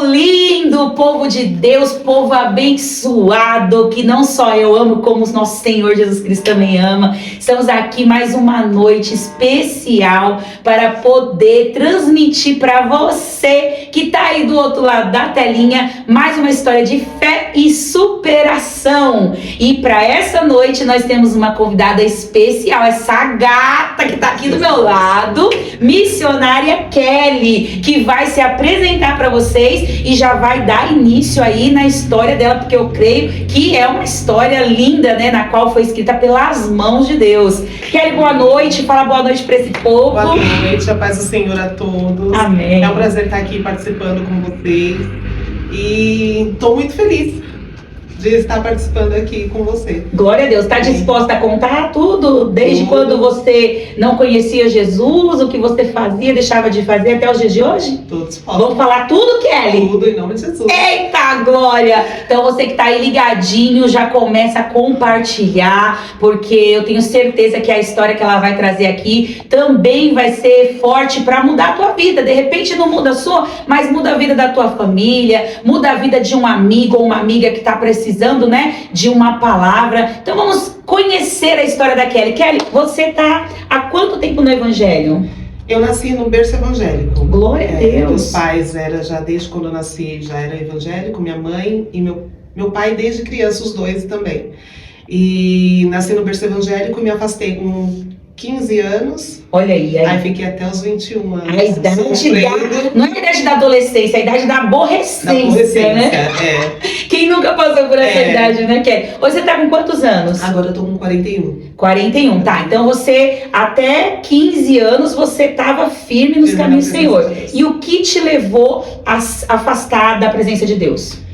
lindo, povo de Deus, povo abençoado, que não só eu amo, como o nosso Senhor Jesus Cristo também ama. Estamos aqui mais uma noite especial para poder transmitir para você que está aí do outro lado da telinha mais uma história de fé e superação. E para essa noite nós temos uma convidada especial, essa gata que está aqui do meu lado, missionária Kelly, que vai se apresentar para vocês e já vai dar início aí na história dela, porque eu creio que é uma história linda, né, na qual foi escrita pelas mãos de Deus. Kelly, boa noite, fala boa noite para esse povo. Boa noite, a paz do Senhor a todos. Amém. É um prazer estar aqui participando com vocês e estou muito feliz de estar participando aqui com você. Glória a Deus. Está disposta a contar tudo? Desde Tudo. Quando você não conhecia Jesus, o que você fazia, deixava de fazer até os dias de hoje? Todos Vamos falar tudo, Kelly? Tudo em nome de Jesus. Eita glória! Então você que tá aí ligadinho, já começa a compartilhar, porque eu tenho certeza que a história que ela vai trazer aqui também vai ser forte para mudar a tua vida. De repente não muda a sua, mas muda a vida da tua família, muda a vida de um amigo ou uma amiga que tá precisando, né, de uma palavra. Então vamos conhecer a história da Kelly. Kelly, você tá há quanto tempo no Evangelho? Eu nasci no berço evangélico. Glória a Deus. Meus pais já desde quando eu nasci, já era evangélico, minha mãe e meu pai desde criança, os dois também. E nasci no berço evangélico e me afastei com 15 anos. Olha aí. Aí fiquei até os 21 anos. A idade não é a idade da adolescência, é a idade da aborrecência, né? É. Quem nunca passou por essa idade, né, Kelly? Hoje você tá com quantos anos? Agora eu tô com 41. 41, tá. Então você, até 15 anos, você tava firme nos caminhos do Senhor. E o que te levou a afastar da presença de Deus?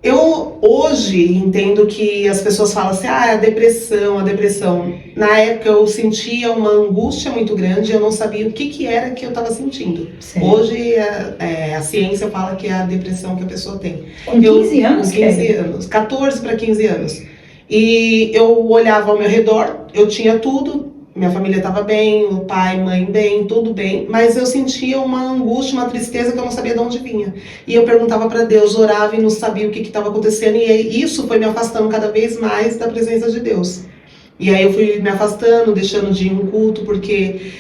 Eu hoje entendo que as pessoas falam assim, a depressão. Na época eu sentia uma angústia muito grande, eu não sabia o que era que eu estava sentindo. Certo. Hoje a ciência fala que é a depressão que a pessoa tem. Com 15 anos? Com 15 anos, 14 para 15 anos. E eu olhava ao meu redor, eu tinha tudo. Minha família estava bem, o pai, mãe bem, tudo bem, mas eu sentia uma angústia, uma tristeza que eu não sabia de onde vinha. E eu perguntava para Deus, orava e não sabia o que estava acontecendo, e isso foi me afastando cada vez mais da presença de Deus. E aí eu fui me afastando, deixando de ir em um culto, porque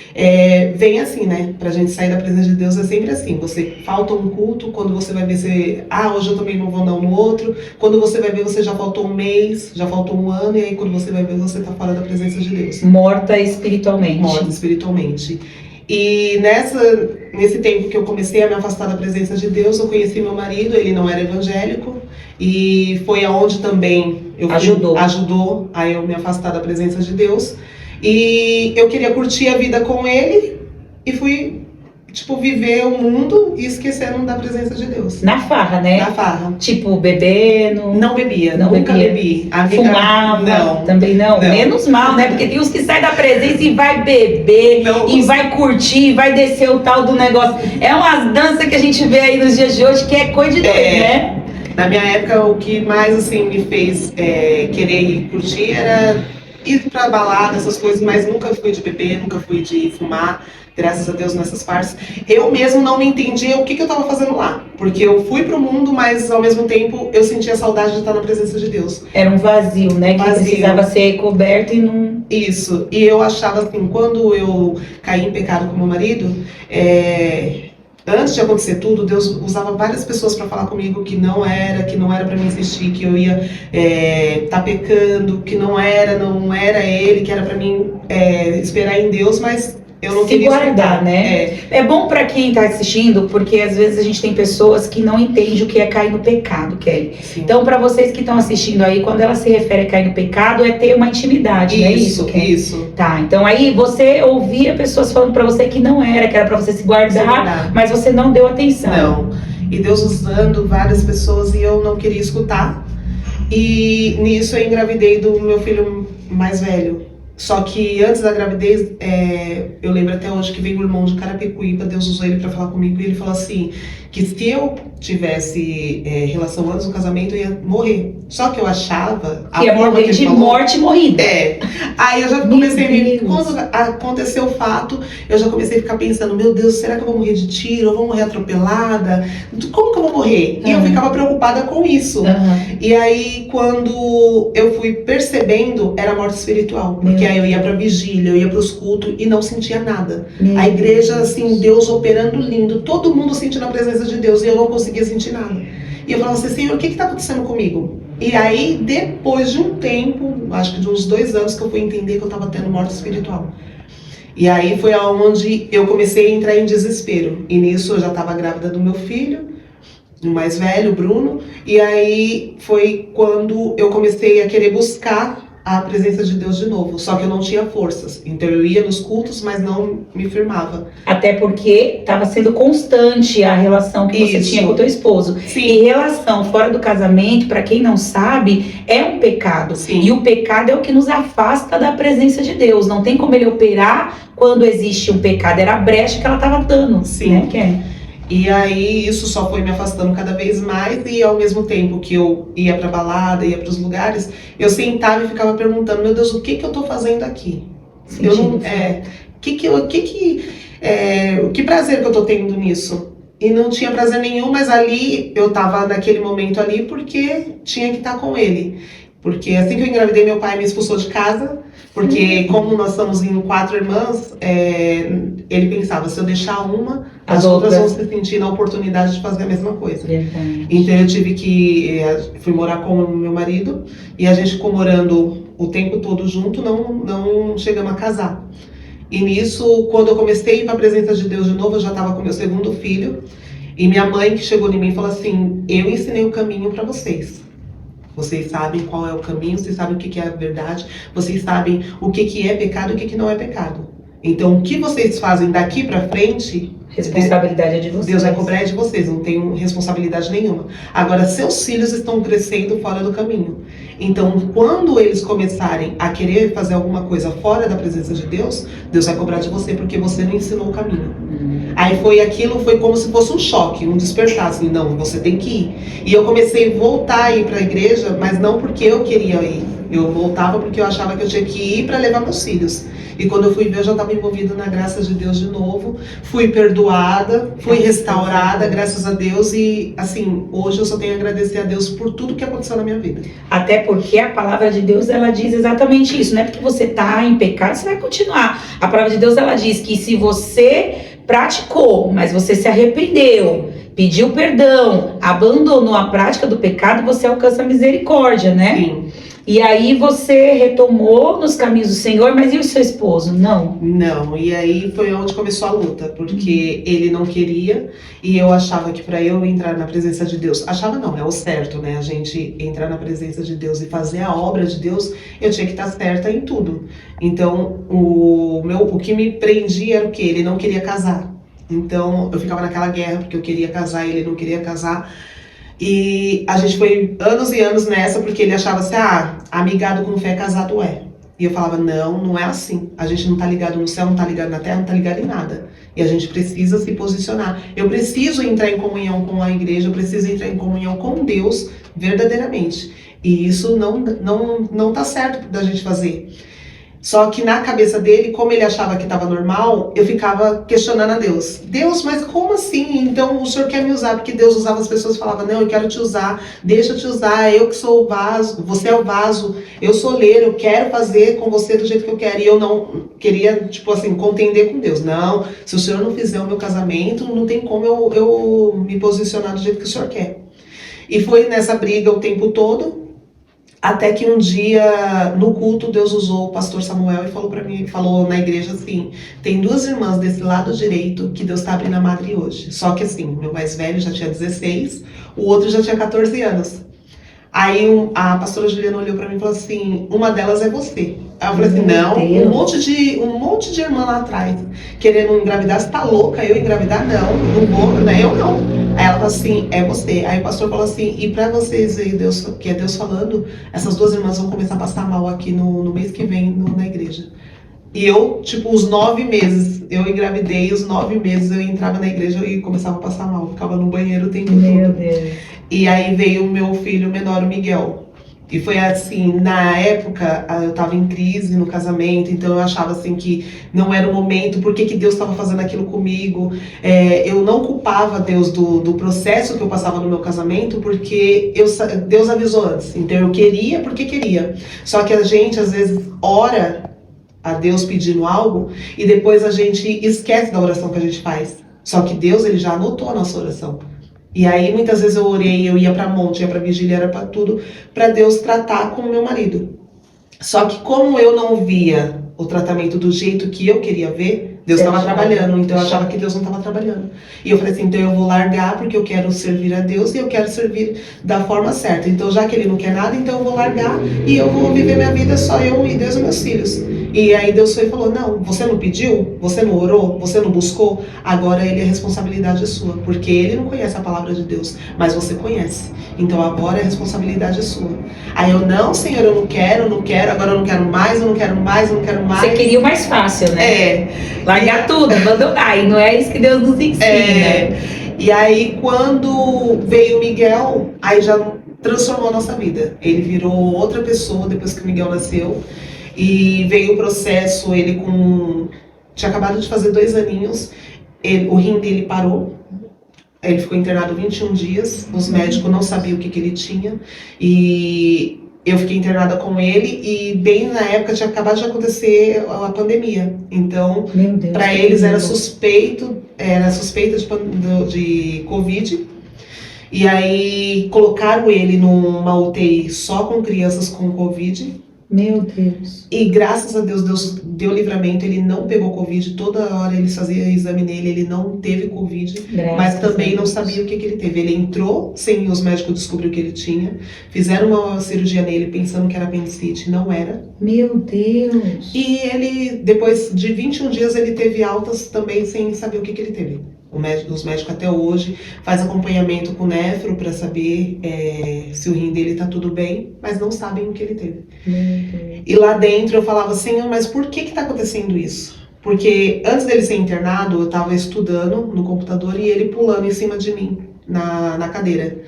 vem assim, né? Pra gente sair da presença de Deus é sempre assim. Você falta um culto, quando você vai ver, hoje eu também não vou não no outro. Quando você vai ver, você já faltou um mês, já faltou um ano, e aí quando você vai ver, você tá fora da presença de Deus. Morta espiritualmente. Morta espiritualmente. E nesse tempo que eu comecei a me afastar da presença de Deus, eu conheci meu marido, ele não era evangélico, e foi aonde também ajudou a eu me afastar da presença de Deus. E eu queria curtir a vida com ele e fui, viver o mundo e esquecendo da presença de Deus. Na farra, né? Na farra. Tipo, bebendo. Não bebia, Não nunca bebia. bebi. Fumava? Não. Também não? Menos mal, né? Porque tem uns que saem da presença e vai beber, e vai curtir, e vai descer o tal do negócio. É umas danças que a gente vê aí nos dias de hoje que é coisa de doido, né? Na minha época, o que mais assim me fez querer ir curtir era ir pra balada, essas coisas, mas nunca fui de beber, nunca fui de fumar. Graças a Deus nessas partes. Eu mesmo não me entendia o que eu estava fazendo lá. Porque eu fui pro mundo, mas ao mesmo tempo eu sentia saudade de estar na presença de Deus. Era um vazio, né? Que precisava ser coberto e não... Isso. E eu achava assim, quando eu caí em pecado com meu marido, antes de acontecer tudo, Deus usava várias pessoas para falar comigo que não era para mim insistir, que eu ia tá pecando, que não era ele, que era para mim esperar em Deus, mas eu não queria guardar, né? É bom pra quem tá assistindo, porque às vezes a gente tem pessoas que não entendem o que é cair no pecado, Kelly. Sim. Então, pra vocês que estão assistindo aí, quando ela se refere a cair no pecado, é ter uma intimidade, não é isso, Kelly? Isso. Tá, então aí você ouvia pessoas falando pra você que não era, que era pra você se guardar, mas você não deu atenção. Não. E Deus usando várias pessoas e eu não queria escutar. E nisso eu engravidei do meu filho mais velho. Só que antes da gravidez, eu lembro até hoje que veio o irmão de Carapicuíba, Deus usou ele para falar comigo e ele falou assim, que se eu tivesse relação antes do casamento, eu ia morrer. Só que eu achava... Que ia morrer de morte morrida. Aí eu já comecei quando aconteceu o fato, eu já comecei a ficar pensando, meu Deus, será que eu vou morrer de tiro? Eu vou morrer atropelada? Como que eu vou morrer? E eu ficava preocupada com isso. E aí, quando eu fui percebendo, era morte espiritual. Porque aí eu ia pra vigília, eu ia pros cultos e não sentia nada. A igreja, assim, Deus operando lindo, todo mundo sentindo a presença de Deus e eu não conseguia sentir nada. E eu falava assim, Senhor, o que está acontecendo comigo? E aí, depois de um tempo, acho que de uns 2 anos, que eu fui entender que eu estava tendo morte espiritual. E aí foi aonde eu comecei a entrar em desespero. E nisso eu já estava grávida do meu filho, o mais velho, o Bruno. E aí foi quando eu comecei a querer buscar a presença de Deus de novo, só que eu não tinha forças, então eu ia nos cultos, mas não me firmava. Até porque estava sendo constante a relação que você tinha com o teu esposo. Sim. E relação fora do casamento, para quem não sabe, é um pecado. Sim. E o pecado é o que nos afasta da presença de Deus. Não tem como ele operar quando existe um pecado. Era a brecha que ela estava dando. Sim. Né, Ken? E aí isso só foi me afastando cada vez mais, e ao mesmo tempo que eu ia pra balada, ia pros lugares, eu sentava e ficava perguntando, meu Deus, o que eu tô fazendo aqui? Eu não, que prazer que eu tô tendo nisso? E não tinha prazer nenhum, mas ali eu tava naquele momento ali porque tinha que estar com ele. Porque assim que eu engravidei, meu pai me expulsou de casa, porque como nós estamos em 4 irmãs, ele pensava, se eu deixar uma, as outras vão se sentir na oportunidade de fazer a mesma coisa. Verdade. Então eu tive que, fui morar com o meu marido, e a gente ficou morando o tempo todo junto, não chegamos a casar. E nisso, quando eu comecei a ir para a presença de Deus de novo, eu já estava com meu 2º filho, e minha mãe que chegou em mim e falou assim, eu ensinei o caminho para vocês. Vocês sabem qual é o caminho, vocês sabem o que é a verdade, vocês sabem o que é pecado e o que não é pecado. Então, o que vocês fazem daqui pra frente, responsabilidade é de vocês. Deus vai cobrar de vocês, não tem responsabilidade nenhuma. Agora, seus filhos estão crescendo fora do caminho. Então, quando eles começarem a querer fazer alguma coisa fora da presença de Deus, Deus vai cobrar de você, porque você não ensinou o caminho. Aí foi como se fosse um choque, um despertar, assim, não, você tem que ir. E eu comecei a voltar a ir para a igreja, mas não porque eu queria ir. Eu voltava porque eu achava que eu tinha que ir para levar meus filhos. E quando eu fui ver, eu já estava envolvida na graça de Deus de novo. Fui perdoada, fui restaurada, graças a Deus. E, assim, hoje eu só tenho a agradecer a Deus por tudo que aconteceu na minha vida. Até porque a palavra de Deus, ela diz exatamente isso. Não é porque você está em pecado, você vai continuar. A palavra de Deus, ela diz que se você praticou, mas você se arrependeu, pediu perdão, abandonou a prática do pecado, você alcança a misericórdia, né? Sim. E aí você retomou nos caminhos do Senhor, mas e o seu esposo? Não? Não, e aí foi onde começou a luta, porque ele não queria, e eu achava que para eu entrar na presença de Deus, achava não, é o certo, né? A gente entrar na presença de Deus e fazer a obra de Deus, eu tinha que estar certa em tudo. Então, o que me prendia era o quê? Ele não queria casar. Então, eu ficava naquela guerra, porque eu queria casar e ele não queria casar. E a gente foi anos e anos nessa, porque ele achava assim, amigado com fé, casado é. E eu falava, não é assim. A gente não tá ligado no céu, não tá ligado na terra, não tá ligado em nada. E a gente precisa se posicionar. Eu preciso entrar em comunhão com a igreja, eu preciso entrar em comunhão com Deus verdadeiramente. E isso não tá certo da gente fazer. Só que na cabeça dele, como ele achava que estava normal, eu ficava questionando a Deus. Deus, mas como assim? Então o Senhor quer me usar? Porque Deus usava as pessoas e falava, não, eu quero te usar, deixa eu te usar, eu que sou o vaso, você é o vaso, eu sou oleiro, eu quero fazer com você do jeito que eu quero. E eu não queria, tipo assim, contender com Deus. Não, se o Senhor não fizer o meu casamento, não tem como eu me posicionar do jeito que o Senhor quer. E foi nessa briga o tempo todo. Até que um dia, no culto, Deus usou o pastor Samuel e falou para mim, falou na igreja assim, tem 2 irmãs desse lado direito que Deus está abrindo a madre hoje. Só que assim, meu mais velho já tinha 16, o outro já tinha 14 anos. Aí a pastora Juliana olhou para mim e falou assim, uma delas é você. Aí eu falei assim, não, um monte de irmã lá atrás, querendo engravidar, você tá louca? Eu engravidar? Não vou, né? Eu não. Aí ela falou assim, é você. Aí o pastor falou assim, e pra vocês verem Deus, que é Deus falando, essas 2 irmãs vão começar a passar mal aqui no mês que vem na igreja. E eu, tipo, os 9 meses, eu engravidei, os 9 meses eu entrava na igreja e começava a passar mal, ficava no banheiro o tempo Meu todo. Deus. E aí veio o meu filho menor, o Miguel. E foi assim, na época eu tava em crise no casamento, então eu achava assim que não era o momento, por que Deus estava fazendo aquilo comigo? Eu não culpava Deus do processo que eu passava no meu casamento, porque Deus avisou antes. Então eu queria porque queria. Só que a gente às vezes ora a Deus pedindo algo e depois a gente esquece da oração que a gente faz. Só que Deus, ele já anotou a nossa oração. E aí muitas vezes eu orei, eu ia pra monte, ia pra vigília, era pra tudo, pra Deus tratar com o meu marido. Só que como eu não via o tratamento do jeito que eu queria ver, Deus estava trabalhando, então eu achava que Deus não estava trabalhando. E eu falei assim, então eu vou largar porque eu quero servir a Deus e eu quero servir da forma certa. Então já que ele não quer nada, então eu vou largar e eu vou viver minha vida só eu e Deus e meus filhos. E aí Deus foi e falou, não, você não pediu, você não orou, você não buscou, agora ele é responsabilidade sua, porque ele não conhece a palavra de Deus, mas você conhece. Então agora é responsabilidade sua. Aí eu, não, Senhor, eu não quero, agora eu não quero mais, eu não quero mais, eu não quero mais. Você queria o mais fácil, né? Largar E tudo, abandonar, e não é isso que Deus nos ensina. E aí quando veio o Miguel, aí já transformou a nossa vida. Ele virou outra pessoa depois que o Miguel nasceu. E veio o processo, ele tinha acabado de fazer 2 aninhos, o rim dele parou, ele ficou internado 21 dias, os médicos não sabiam o que ele tinha, e eu fiquei internada com ele, e bem na época tinha acabado de acontecer a pandemia, então para eles era suspeita de Covid, e aí colocaram ele numa UTI só com crianças com Covid. Meu Deus. E graças a Deus, Deus deu livramento, ele não pegou Covid, toda hora eles faziam exame nele, ele não teve Covid, mas também não sabia o que ele teve. Ele entrou sem os médicos descobrir o que ele tinha, fizeram uma cirurgia nele pensando que era apendicite, não era. Meu Deus. E ele, depois de 21 dias, ele teve altas também sem saber o que ele teve. Os médicos até hoje fazem acompanhamento com o nefro para saber se o rim dele está tudo bem, mas não sabem o que ele teve. E lá dentro eu falava, Senhor, mas por que está acontecendo isso? Porque antes dele ser internado, eu estava estudando no computador e ele pulando em cima de mim, na cadeira.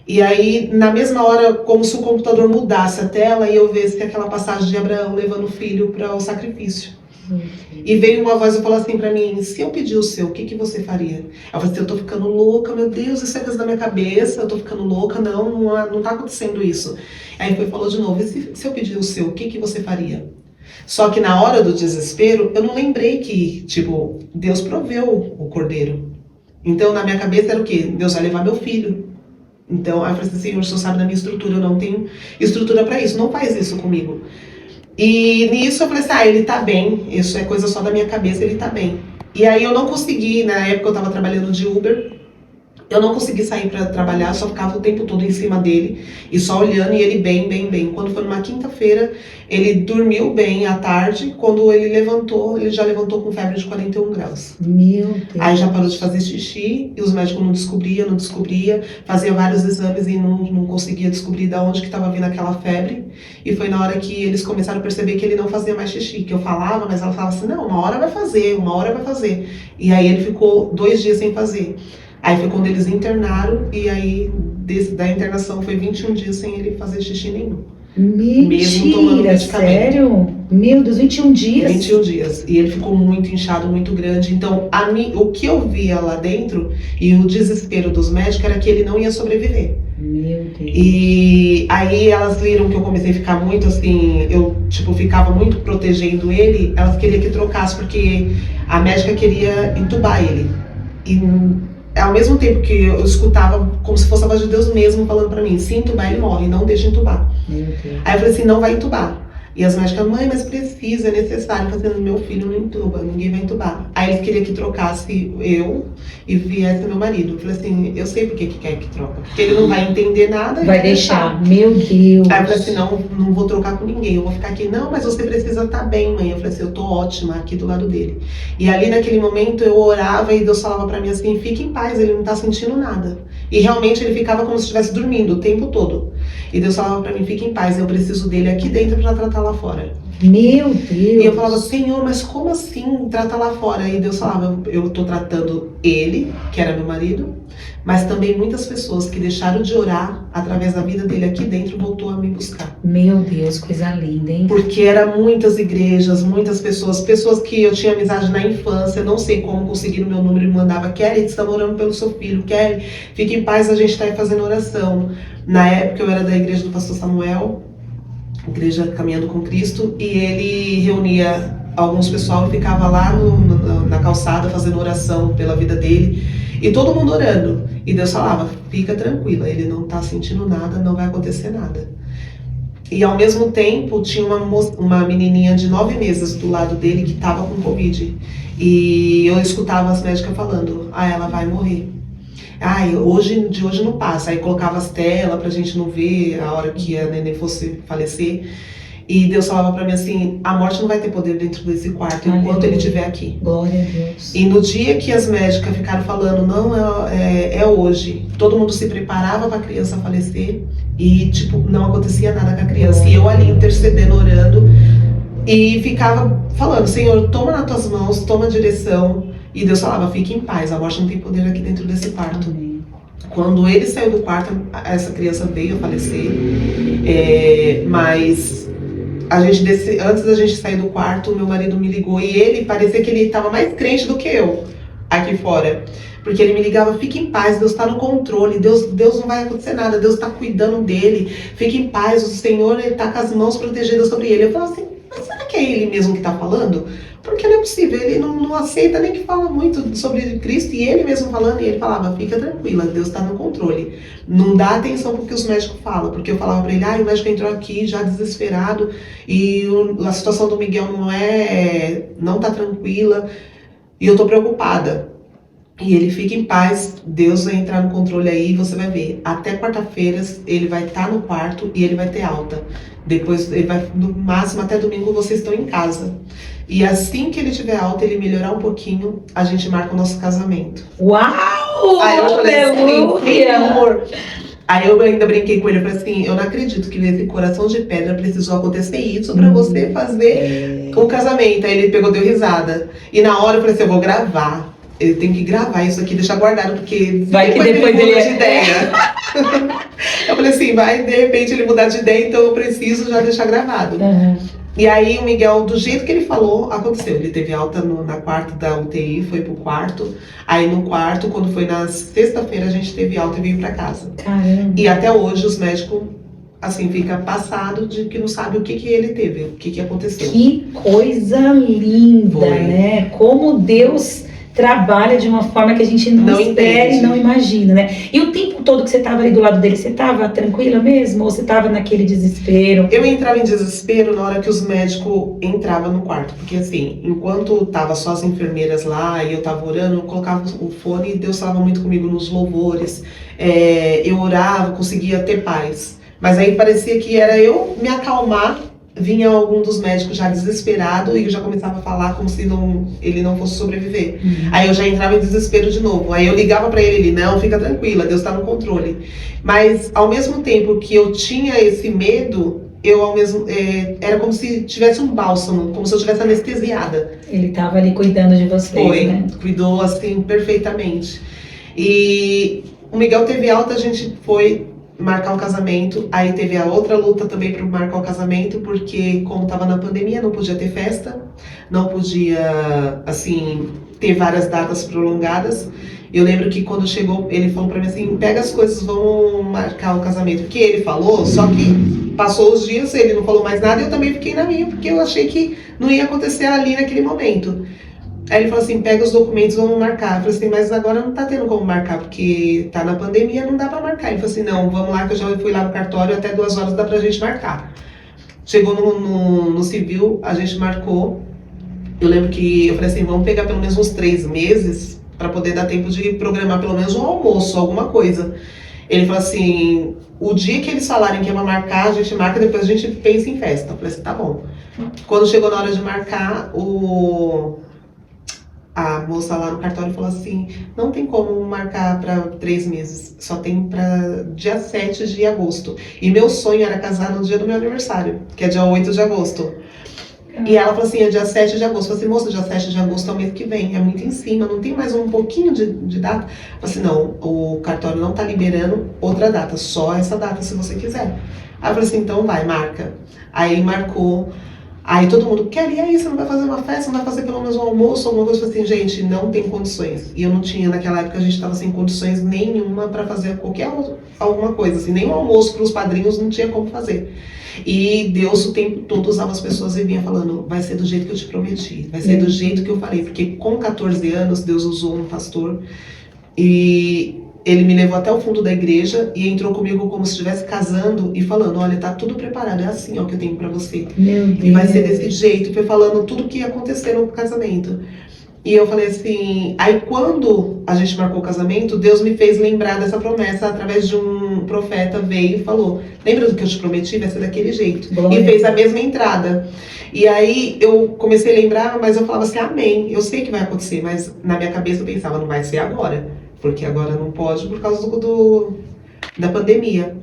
E aí, na mesma hora, como se o computador mudasse a tela e eu visse aquela passagem de Abraão levando o filho para o sacrifício. E veio uma voz e falou assim pra mim, se eu pedir o seu, o que você faria? Eu falei assim, eu tô ficando louca, meu Deus, isso é coisa da minha cabeça, eu tô ficando louca, não tá acontecendo isso. Aí ele falou de novo, e se eu pedir o seu, o que você faria? Só que na hora do desespero, eu não lembrei que, tipo, Deus proveu o cordeiro. Então na minha cabeça era o quê? Deus vai levar meu filho. Então aí eu falei assim, Senhor, o Senhor sabe da minha estrutura, eu não tenho estrutura pra isso, não faz isso comigo. E nisso eu falei assim, ele tá bem, isso é coisa só da minha cabeça, ele tá bem. E aí eu não consegui, na época eu tava trabalhando de Uber, eu não consegui sair pra trabalhar, só ficava o tempo todo em cima dele, e só olhando, e ele bem. Quando foi numa quinta-feira, ele dormiu bem à tarde, quando ele levantou, ele já levantou com febre de 41 graus. Meu Deus. Aí já parou de fazer xixi, e os médicos não descobria, fazia vários exames e não conseguia descobrir de onde que estava vindo aquela febre. E foi na hora que eles começaram a perceber que ele não fazia mais xixi, que eu falava, mas ela falava assim, não, uma hora vai fazer. E aí ele ficou 2 dias sem fazer. Aí foi quando eles internaram, e aí da internação foi 21 dias sem ele fazer xixi nenhum. Mentira, sério? Meu Deus, 21 dias? 21 dias. E ele ficou muito inchado, muito grande. Então, o que eu via lá dentro, e o desespero dos médicos, era que ele não ia sobreviver. Meu Deus. E aí elas viram que eu comecei a ficar muito assim, eu ficava muito protegendo ele, elas queriam que trocasse, porque a médica queria entubar ele. E ao mesmo tempo que eu escutava como se fosse a voz de Deus mesmo falando pra mim, se entubar ele morre, não deixa entubar. Aí eu falei assim, não vai entubar. E as médicas, mãe, mas precisa, é necessário. Eu falei assim, meu filho não entuba, ninguém vai entubar. Aí eles queriam que trocasse eu e viesse meu marido. Eu falei assim, eu sei por que quer que troca. Porque ele não vai entender nada e vai deixar. Meu Deus. Aí eu falei assim, não vou trocar com ninguém, eu vou ficar aqui. Não, mas você precisa estar bem, mãe. Eu falei assim, eu tô ótima aqui do lado dele. E ali naquele momento eu orava e Deus falava pra mim assim, fique em paz, ele não tá sentindo nada. E realmente ele ficava como se estivesse dormindo o tempo todo. E Deus falava pra mim, fique em paz, eu preciso dele aqui dentro pra tratar lá fora. Meu Deus. E eu falava, Senhor, mas como assim tratar lá fora? E Deus falava, eu tô tratando ele, que era meu marido, mas também muitas pessoas que deixaram de orar através da vida dele aqui dentro voltou a me buscar. Meu Deus, coisa linda, hein? Porque eram muitas igrejas, muitas pessoas que eu tinha amizade na infância, não sei como conseguiram meu número e me mandava, Kelly, estamos orando pelo seu filho, Kelly, fique em paz, a gente está aí fazendo oração. Na época eu era da igreja do pastor Samuel, igreja Caminhando com Cristo, e ele reunia alguns pessoal e ficava lá na calçada fazendo oração pela vida dele, e todo mundo orando. E Deus falava, fica tranquila, ele não está sentindo nada, não vai acontecer nada. E ao mesmo tempo tinha uma menininha de 9 meses do lado dele que estava com Covid. E eu escutava as médicas falando, ela vai morrer. De hoje não passa. Aí colocava as telas pra gente não ver a hora que a neném fosse falecer. E Deus falava pra mim assim, a morte não vai ter poder dentro desse quarto enquanto ele estiver aqui. Glória a Deus. E no dia que as médicas ficaram falando, não, é hoje, todo mundo se preparava pra criança falecer e, não acontecia nada com a criança. E eu ali intercedendo, orando, e ficava falando, Senhor, toma nas tuas mãos, toma a direção. E Deus falava, fique em paz, a morte não tem poder aqui dentro desse quarto. Amém. Quando ele saiu do quarto, essa criança veio a falecer, mas antes da gente sair do quarto, meu marido me ligou e ele parecia que ele estava mais crente do que eu aqui fora. Porque ele me ligava, fique em paz, Deus está no controle, Deus não vai acontecer nada, Deus está cuidando dele, fique em paz, o Senhor está com as mãos protegidas sobre ele. Eu falava assim, mas será que é ele mesmo que está falando? Porque não é possível, ele não aceita nem que fala muito sobre Cristo, e ele mesmo falando, e ele falava, fica tranquila, Deus está no controle. Não dá atenção pro que os médicos falam, porque eu falava pra ele, o médico entrou aqui já desesperado, e a situação do Miguel não tá tranquila, e eu tô preocupada. E ele fica em paz, Deus vai entrar no controle aí, você vai ver. Até quarta-feira ele vai estar no quarto e ele vai ter alta. Depois, ele vai, no máximo até domingo, vocês estão em casa. E assim que ele tiver alta, ele melhorar um pouquinho, a gente marca o nosso casamento. Uau! Aí eu falei assim, Senhor! Aí eu ainda brinquei com ele, eu falei assim, eu não acredito que nesse coração de pedra precisou acontecer isso pra você fazer o casamento. Aí ele pegou, deu risada. E na hora eu falei assim, eu vou gravar. Eu tenho que gravar isso aqui, deixar guardado, porque vai que depois ele muda de ideia. Eu falei assim, vai de repente ele mudar de ideia, então eu preciso já deixar gravado. Uhum. E aí o Miguel, do jeito que ele falou, aconteceu. Ele teve alta na quarta da UTI, foi pro quarto. Aí no quarto, quando foi na sexta-feira, a gente teve alta e veio pra casa. Caramba. E até hoje os médicos, assim, fica passado de que não sabe o que ele teve, o que aconteceu. Que coisa linda, Foi. né? Como Deus trabalha de uma forma que a gente não espera e não imagina, né? E o tempo todo que você estava ali do lado dele, você estava tranquila mesmo? Ou você estava naquele desespero? Eu entrava em desespero na hora que os médicos entravam no quarto. Porque assim, enquanto tava só as enfermeiras lá e eu tava orando, eu colocava o fone e Deus falava muito comigo nos louvores. Eu orava, conseguia ter paz. Mas aí parecia que era eu me acalmar. Vinha algum dos médicos já desesperado e eu já começava a falar como se ele não fosse sobreviver. Aí eu já entrava em desespero de novo. Aí eu ligava pra ele, não, fica tranquila, Deus tá no controle. Mas ao mesmo tempo que eu tinha esse medo, era como se tivesse um bálsamo, como se eu tivesse anestesiada. Ele tava ali cuidando de vocês, né? Cuidou assim perfeitamente. E o Miguel teve alta, a gente foi marcar o casamento, aí teve a outra luta também para marcar o casamento, porque como tava na pandemia, não podia ter festa, não podia, assim, ter várias datas prolongadas. Eu lembro que quando chegou, ele falou para mim assim, pega as coisas, vamos marcar o casamento, porque ele falou, só que passou os dias, ele não falou mais nada, e eu também fiquei na minha, porque eu achei que não ia acontecer ali naquele momento. Aí ele falou assim, pega os documentos, vamos marcar. Eu falei assim, mas agora não tá tendo como marcar, porque tá na pandemia, não dá pra marcar. Ele falou assim, não, vamos lá, que eu já fui lá no cartório, até 2 horas dá pra gente marcar. Chegou no civil, a gente marcou. Eu lembro que eu falei assim, vamos pegar pelo menos uns 3 meses, pra poder dar tempo de programar pelo menos um almoço, alguma coisa. Ele falou assim, o dia que eles falarem que é pra marcar, a gente marca, depois a gente pensa em festa. Eu falei assim, tá bom. Quando chegou na hora de marcar, A moça lá no cartório falou assim, não tem como marcar para 3 meses, só tem para dia 7 de agosto. E meu sonho era casar no dia do meu aniversário, que é dia 8 de agosto. E ela falou assim, é dia 7 de agosto. Eu falei assim, moça, dia 7 de agosto é o mês que vem, é muito em cima, não tem mais um pouquinho de data? Eu falei assim, não, o cartório não tá liberando outra data, só essa data se você quiser. Aí eu falei assim, então vai, marca. Aí marcou, aí todo mundo, quer ir aí, você não vai fazer uma festa, não vai fazer pelo menos um almoço, alguma coisa? Eu falei assim, gente, não tem condições. E eu não tinha, naquela época a gente tava sem condições nenhuma pra fazer alguma coisa, assim, nem um almoço pros padrinhos não tinha como fazer. E Deus o tempo todo usava as pessoas e vinha falando, vai ser do jeito que eu te prometi, vai ser do jeito que eu falei, porque com 14 anos Deus usou um pastor e ele me levou até o fundo da igreja e entrou comigo como se estivesse casando e falando, olha, tá tudo preparado, é assim ó que eu tenho pra você. Meu Deus. E vai ser desse jeito, foi falando tudo o que ia acontecer no casamento. E eu falei assim, aí quando a gente marcou o casamento, Deus me fez lembrar dessa promessa através de um profeta, veio e falou, lembra do que eu te prometi? Vai ser daquele jeito. Glória. E fez a mesma entrada. E aí eu comecei a lembrar, mas eu falava assim, amém, eu sei que vai acontecer, mas na minha cabeça eu pensava, não vai ser agora, porque agora não pode por causa da pandemia.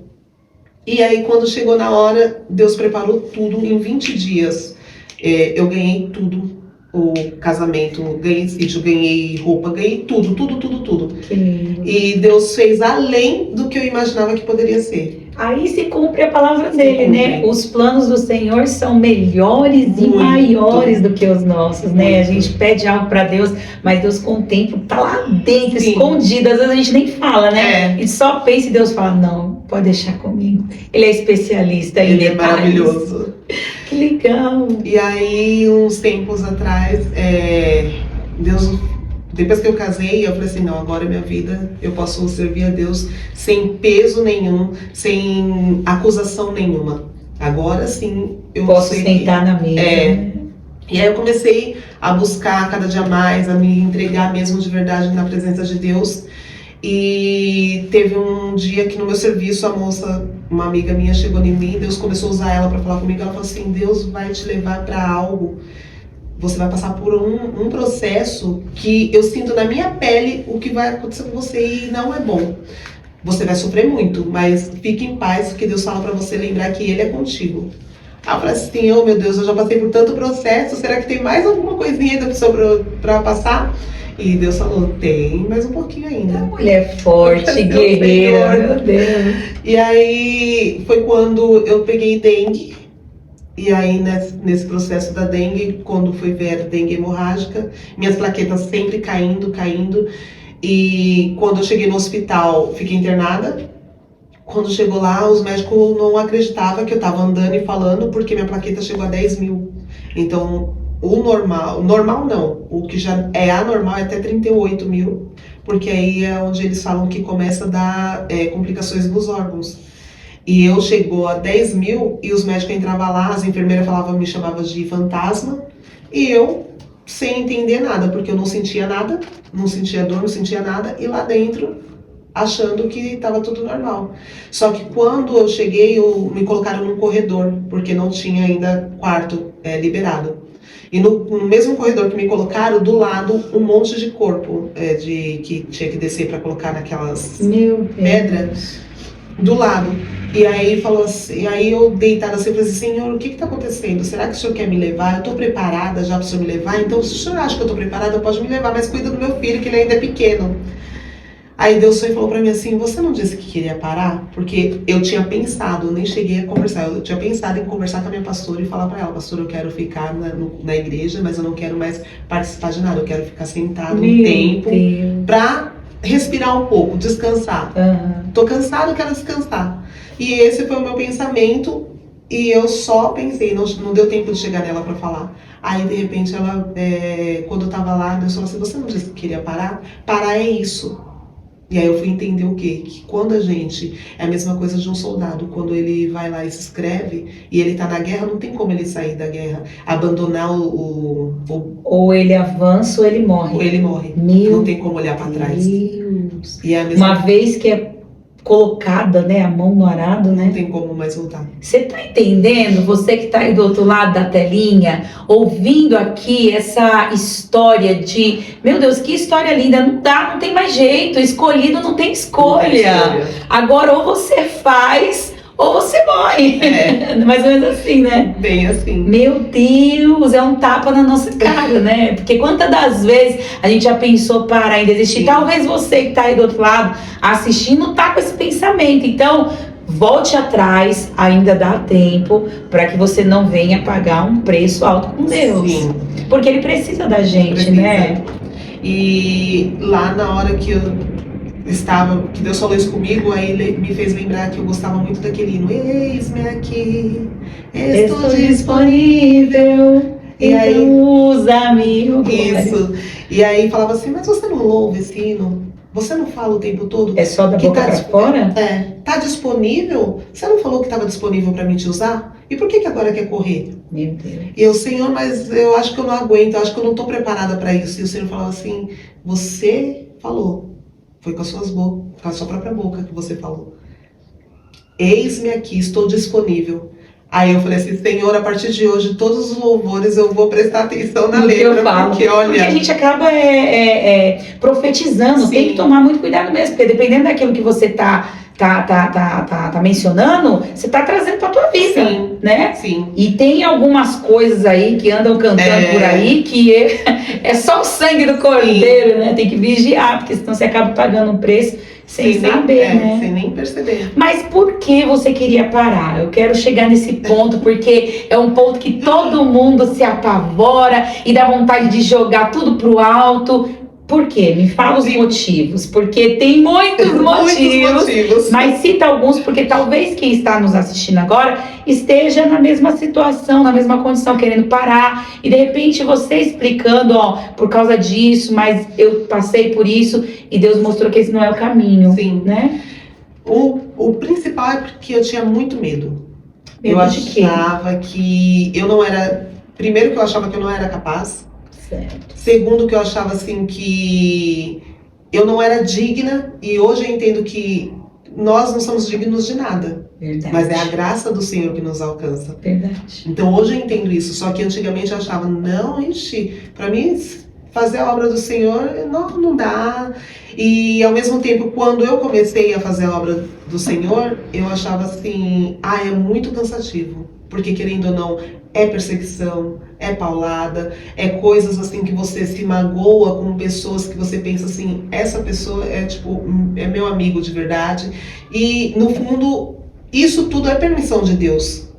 E aí quando chegou na hora, Deus preparou tudo em 20 dias. Eu ganhei tudo. O casamento, ganhei sítio, ganhei roupa, ganhei tudo. Que lindo. E Deus fez além do que eu imaginava que poderia ser. Aí se cumpre a palavra Se dele, cumpre. né? Os planos do Senhor são melhores e Muito. maiores do que os nossos, né? A Muito. gente pede algo pra Deus, mas Deus com o tempo tá lá dentro, Sim. escondido. Às vezes a gente nem fala, né? É. A gente só pensa e Deus fala, não, pode deixar comigo. Ele é especialista em Ele é detalhes. maravilhoso. Que legal. E aí, uns tempos atrás, Deus, depois que eu casei, eu falei assim, não, agora é minha vida, eu posso servir a Deus sem peso nenhum, sem acusação nenhuma. Agora sim, eu Posso sei sentar na mesa. É. E aí eu comecei a buscar cada dia mais, a me entregar mesmo de verdade na presença de Deus. E teve um dia que no meu serviço a moça, uma amiga minha, chegou em mim, Deus começou a usar ela para falar comigo. Ela falou assim, Deus vai te levar para algo, você vai passar por um processo que eu sinto na minha pele o que vai acontecer com você e não é bom. Você vai sofrer muito, mas fique em paz, porque Deus fala para você lembrar que Ele é contigo. Aí eu falei assim, oh meu Deus, eu já passei por tanto processo, será que tem mais alguma coisinha ainda para passar? E Deus falou, tem mais um pouquinho ainda. Mulher forte, Meu guerreira, Senhor. meu Deus. E aí foi quando eu peguei dengue. E aí nesse processo da dengue, quando fui ver a dengue hemorrágica, minhas plaquetas sempre caindo. E quando eu cheguei no hospital, fiquei internada. Quando chegou lá, os médicos não acreditavam que eu estava andando e falando, porque minha plaqueta chegou a 10 mil. Então, o normal não, o que já é anormal é até 38 mil, porque aí é onde eles falam que começa a dar complicações nos órgãos. E eu chegou a 10 mil e os médicos entravam lá, as enfermeiras me chamavam de fantasma, e eu sem entender nada, porque eu não sentia nada, não sentia dor, não sentia nada, e lá dentro achando que estava tudo normal. Só que quando eu cheguei, me colocaram num corredor, porque não tinha ainda quarto liberado. E no mesmo corredor que me colocaram, do lado, um monte de corpo que tinha que descer para colocar naquelas pedras, do lado. E aí falou assim, aí eu deitada assim, falei assim, Senhor, o que está acontecendo? Será que o Senhor quer me levar? Eu estou preparada já para o Senhor me levar? Então, se o Senhor acha que eu estou preparada, pode me levar, mas cuida do meu filho, que ele ainda é pequeno. Aí Deus foi e falou pra mim assim, você não disse que queria parar? Porque eu tinha pensado, eu nem cheguei a conversar, eu tinha pensado em conversar com a minha pastora e falar pra ela, pastora, eu quero ficar na igreja, mas eu não quero mais participar de nada, eu quero ficar sentado um tempo pra respirar um pouco, descansar. Tô cansado, quero descansar. E esse foi o meu pensamento e eu só pensei, não deu tempo de chegar nela pra falar. Aí, de repente, ela, quando eu tava lá, Deus falou assim, você não disse que queria parar? Parar é isso. E aí eu fui entender o quê? Que quando a gente... É a mesma coisa de um soldado. Quando ele vai lá e se inscreve, e ele tá na guerra, não tem como ele sair da guerra. Abandonar Ou ele avança ou ele morre. Ou ele morre. Meu não tem como olhar para trás. Deus. E é a mesma... Uma vez que é colocada, né, a mão no arado, Não né? tem como mais voltar. Você tá entendendo? Você que tá aí do outro lado da telinha, ouvindo aqui essa história de, meu Deus, que história linda, não dá, não tem mais jeito, escolhido não tem escolha. Agora ou você faz ou você morre. Mais ou menos assim, né? Bem assim. Meu Deus, é um tapa na nossa cara, né? Porque quantas das vezes a gente já pensou parar em desistir? Sim. Talvez você que tá aí do outro lado assistindo tá com esse pensamento. Então, volte atrás, ainda dá tempo para que você não venha pagar um preço alto com Deus. Sim. Porque Ele precisa da gente, Precisa. né? E lá na hora que eu estava, que Deus falou isso comigo, aí Ele me fez lembrar que eu gostava muito daquele hino, eis-me aqui, estou disponível, E aí, usa-me. Isso. E aí falava assim, mas você não louva esse hino? Você não fala o tempo todo? É só da que boca tá pra fora? Tá disponível? Você não falou que estava disponível para mim te usar? E por que agora quer correr? Meu Deus. E eu, Senhor, mas eu acho que eu não aguento, eu acho que eu não estou preparada para isso. E o Senhor falava assim, você falou, foi com a sua própria boca que você falou. Eis-me aqui, estou disponível. Aí eu falei assim, Senhor, a partir de hoje, todos os louvores eu vou prestar atenção na letra, porque olha... Porque a gente acaba profetizando, Sim. tem que tomar muito cuidado mesmo, porque dependendo daquilo que você tá mencionando, você tá trazendo pra tua vida, Sim. né? Sim. E tem algumas coisas aí que andam cantando por aí que é só o sangue do cordeiro, né? Tem que vigiar, porque senão você acaba pagando um preço sem saber, né? Sem nem perceber. Mas por que você queria parar? Eu quero chegar nesse ponto, porque é um ponto que todo mundo se apavora e dá vontade de jogar tudo pro alto. Por quê? Me fala os motivos. Porque tem muitos motivos. Mas cita alguns, porque talvez quem está nos assistindo agora esteja na mesma situação, na mesma condição, querendo parar. E de repente você explicando, ó, por causa disso, mas eu passei por isso e Deus mostrou que esse não é o caminho. Sim. Né? O principal é porque eu tinha muito medo. Medo eu de quê? achava que eu não era... Primeiro que eu achava que eu não era capaz. Certo. Segundo que eu achava assim que eu não era digna. E hoje eu entendo que nós não somos dignos de nada. Verdade. Mas é a graça do Senhor que nos alcança. Verdade. Então hoje eu entendo isso. Só que antigamente eu achava, não, pra mim fazer a obra do Senhor não dá. E ao mesmo tempo, quando eu comecei a fazer a obra do Senhor, eu achava assim, é muito cansativo. Porque querendo ou não, é perseguição, é paulada, é coisas assim que você se magoa com pessoas que você pensa assim, essa pessoa é meu amigo de verdade. E no fundo, isso tudo é permissão de Deus.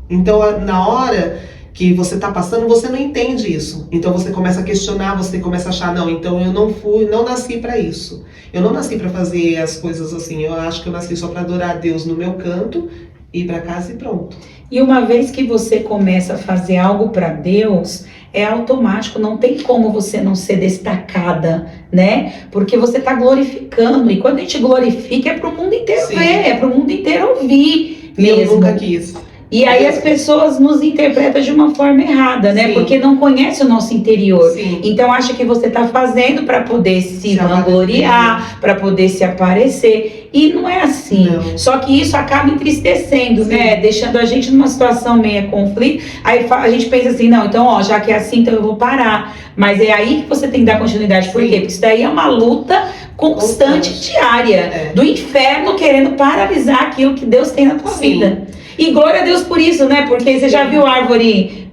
Então na hora que você está passando, você não entende isso. Então você começa a questionar, você começa a achar, não, então eu não nasci para isso. Eu não nasci para fazer as coisas assim, eu acho que eu nasci só para adorar a Deus no meu canto, ir para casa e pronto. E uma vez que você começa a fazer algo para Deus, é automático, não tem como você não ser destacada, né? Porque você está glorificando, e quando a gente glorifica é para o mundo inteiro Sim. ver, é para o mundo inteiro ouvir Eu mesmo. nunca quis. E aí as pessoas nos interpretam de uma forma errada, né? Sim. Porque não conhecem o nosso interior. Sim. Então acha que você está fazendo para poder se vangloriar, para poder se aparecer. E não é assim. Não. Só que isso acaba entristecendo, Sim. né? Deixando a gente numa situação meio conflito. Aí a gente pensa assim, não, então ó, já que é assim, então eu vou parar. Mas é aí que você tem que dar continuidade. Por Sim. quê? Porque isso daí é uma luta constante, diária. Do inferno querendo paralisar aquilo que Deus tem na tua Sim. vida. E glória a Deus por isso, né? Porque você já viu árvore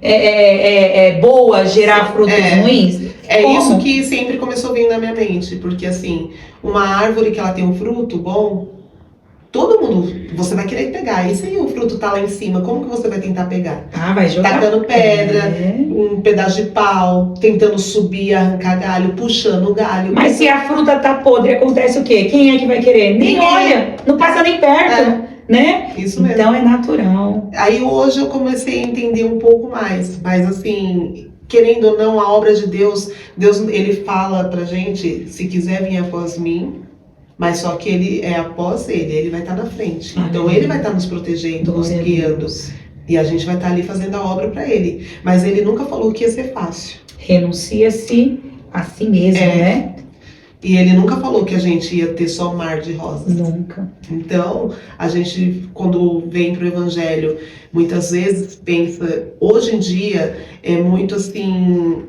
boa gerar frutos ruins? É Como? isso que sempre começou a vir na minha mente. Porque assim, uma árvore que ela tem um fruto bom, todo mundo, você vai querer pegar. E se o fruto tá lá em cima, como que você vai tentar pegar? Vai jogar. Tacando pedra, um pedaço de pau, tentando subir, arrancar galho, puxando o galho. Mas se a fruta tá podre, acontece o quê? Quem é que vai querer? Nem olha, não passa nem perto. Né? Isso mesmo. Então é natural. Aí hoje eu comecei a entender um pouco mais, mas assim, querendo ou não, a obra de Deus ele fala pra gente, se quiser vir após mim, mas só que ele é após ele vai estar na frente. Então ele vai estar nos protegendo, nos guiando, e a gente vai estar ali fazendo a obra pra ele. Mas ele nunca falou que ia ser fácil. Renuncia-se a si mesmo, né? E ele nunca falou que a gente ia ter só mar de rosas. Nunca. Então, a gente, quando vem para o Evangelho, muitas vezes pensa, hoje em dia, é muito assim,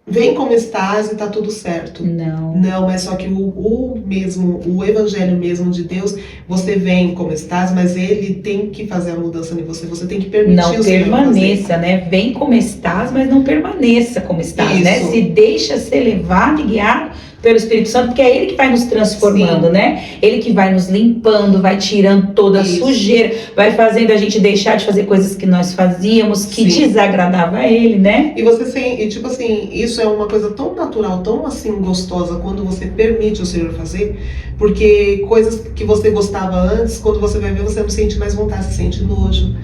vem como estás e tá tudo certo. Não. Não, mas só que o Evangelho mesmo de Deus, você vem como estás, mas ele tem que fazer a mudança em você. Você tem que permitir Não o Senhor permaneça, fazer. né? Vem como estás, mas não permaneça como estás, né? Isso. Se deixa ser levado e guiado pelo Espírito Santo, porque é Ele que vai nos transformando, Sim. né? Ele que vai nos limpando, vai tirando toda a Isso. sujeira, vai fazendo a gente deixar de fazer coisas que nós fazíamos, que Sim. desagradava a Ele, né? E você e tipo assim, isso é uma coisa tão natural, tão assim gostosa quando você permite o Senhor fazer, porque coisas que você gostava antes, quando você vai ver, você não sente mais vontade, você sente nojo.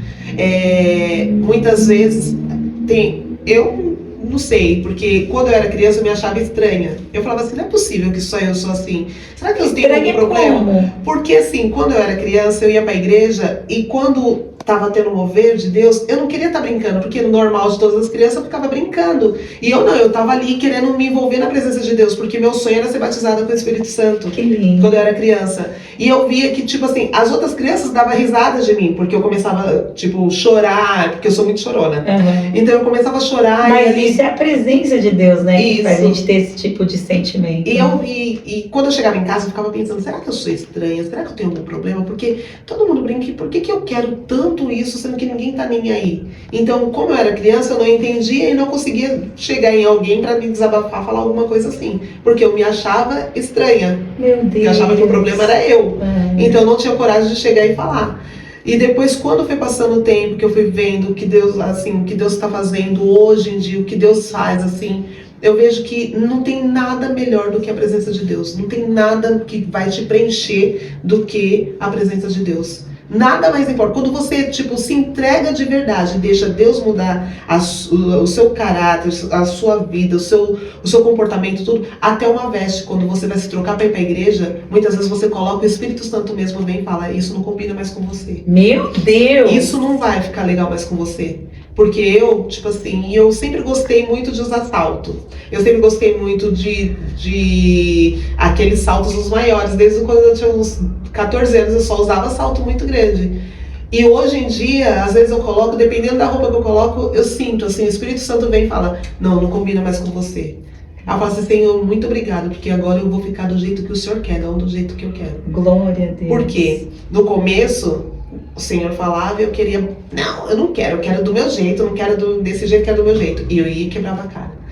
Muitas vezes eu não sei, porque quando eu era criança eu me achava estranha. Eu falava assim, não é possível que só eu sou assim. Será que eu tenho algum problema? Como? Porque assim, quando eu era criança, eu ia pra igreja e quando tava tendo um mover de Deus, eu não queria estar brincando, porque no normal de todas as crianças eu ficava brincando. E eu tava ali querendo me envolver na presença de Deus, porque meu sonho era ser batizada com o Espírito Santo. Que lindo. Quando eu era criança. E eu via que, tipo assim, as outras crianças davam risadas de mim, porque eu começava, tipo, chorar, porque eu sou muito chorona. Uhum. Então eu começava a chorar. Mas isso é a presença de Deus, né? Que faz a Isso. gente ter esse tipo de sentimento. E quando eu chegava em casa, eu ficava pensando, será que eu sou estranha? Será que eu tenho algum problema? Porque todo mundo brinca, por que eu quero tanto isso, sendo que ninguém tá nem aí? Então, como eu era criança, eu não entendia e não conseguia chegar em alguém pra me desabafar, falar alguma coisa assim. Porque eu me achava estranha. Meu Deus. Eu achava que o problema era eu. Uhum. Então eu não tinha coragem de chegar e falar. E depois, quando foi passando o tempo, que eu fui vendo o que Deus, assim, o que Deus está fazendo hoje em dia, o que Deus faz, assim, eu vejo que não tem nada melhor do que a presença de Deus. Não tem nada que vai te preencher do que a presença de Deus. Nada mais importa. Quando você, tipo, se entrega de verdade, deixa Deus mudar o seu caráter, a sua vida, o seu comportamento, tudo, até uma veste. Quando você vai se trocar para ir para a igreja, muitas vezes você coloca o Espírito Santo mesmo, vem e fala, isso não combina mais com você. Meu Deus! Isso não vai ficar legal mais com você. Porque eu, tipo assim, eu sempre gostei muito de usar salto. Eu sempre gostei muito de aqueles saltos os maiores. Desde quando eu tinha uns 14 anos eu só usava salto muito grande. E hoje em dia, às vezes eu coloco, dependendo da roupa que eu coloco, eu sinto, assim, o Espírito Santo vem e fala, não combina mais com você. Ela fala assim, Senhor, muito obrigado, porque agora eu vou ficar do jeito que o Senhor quer, não do jeito que eu quero. Glória a Deus. Por quê? No começo, o Senhor falava e eu queria, não, eu não quero, eu quero do meu jeito, eu não quero desse jeito, eu quero do meu jeito. E eu ia e quebrava a cara.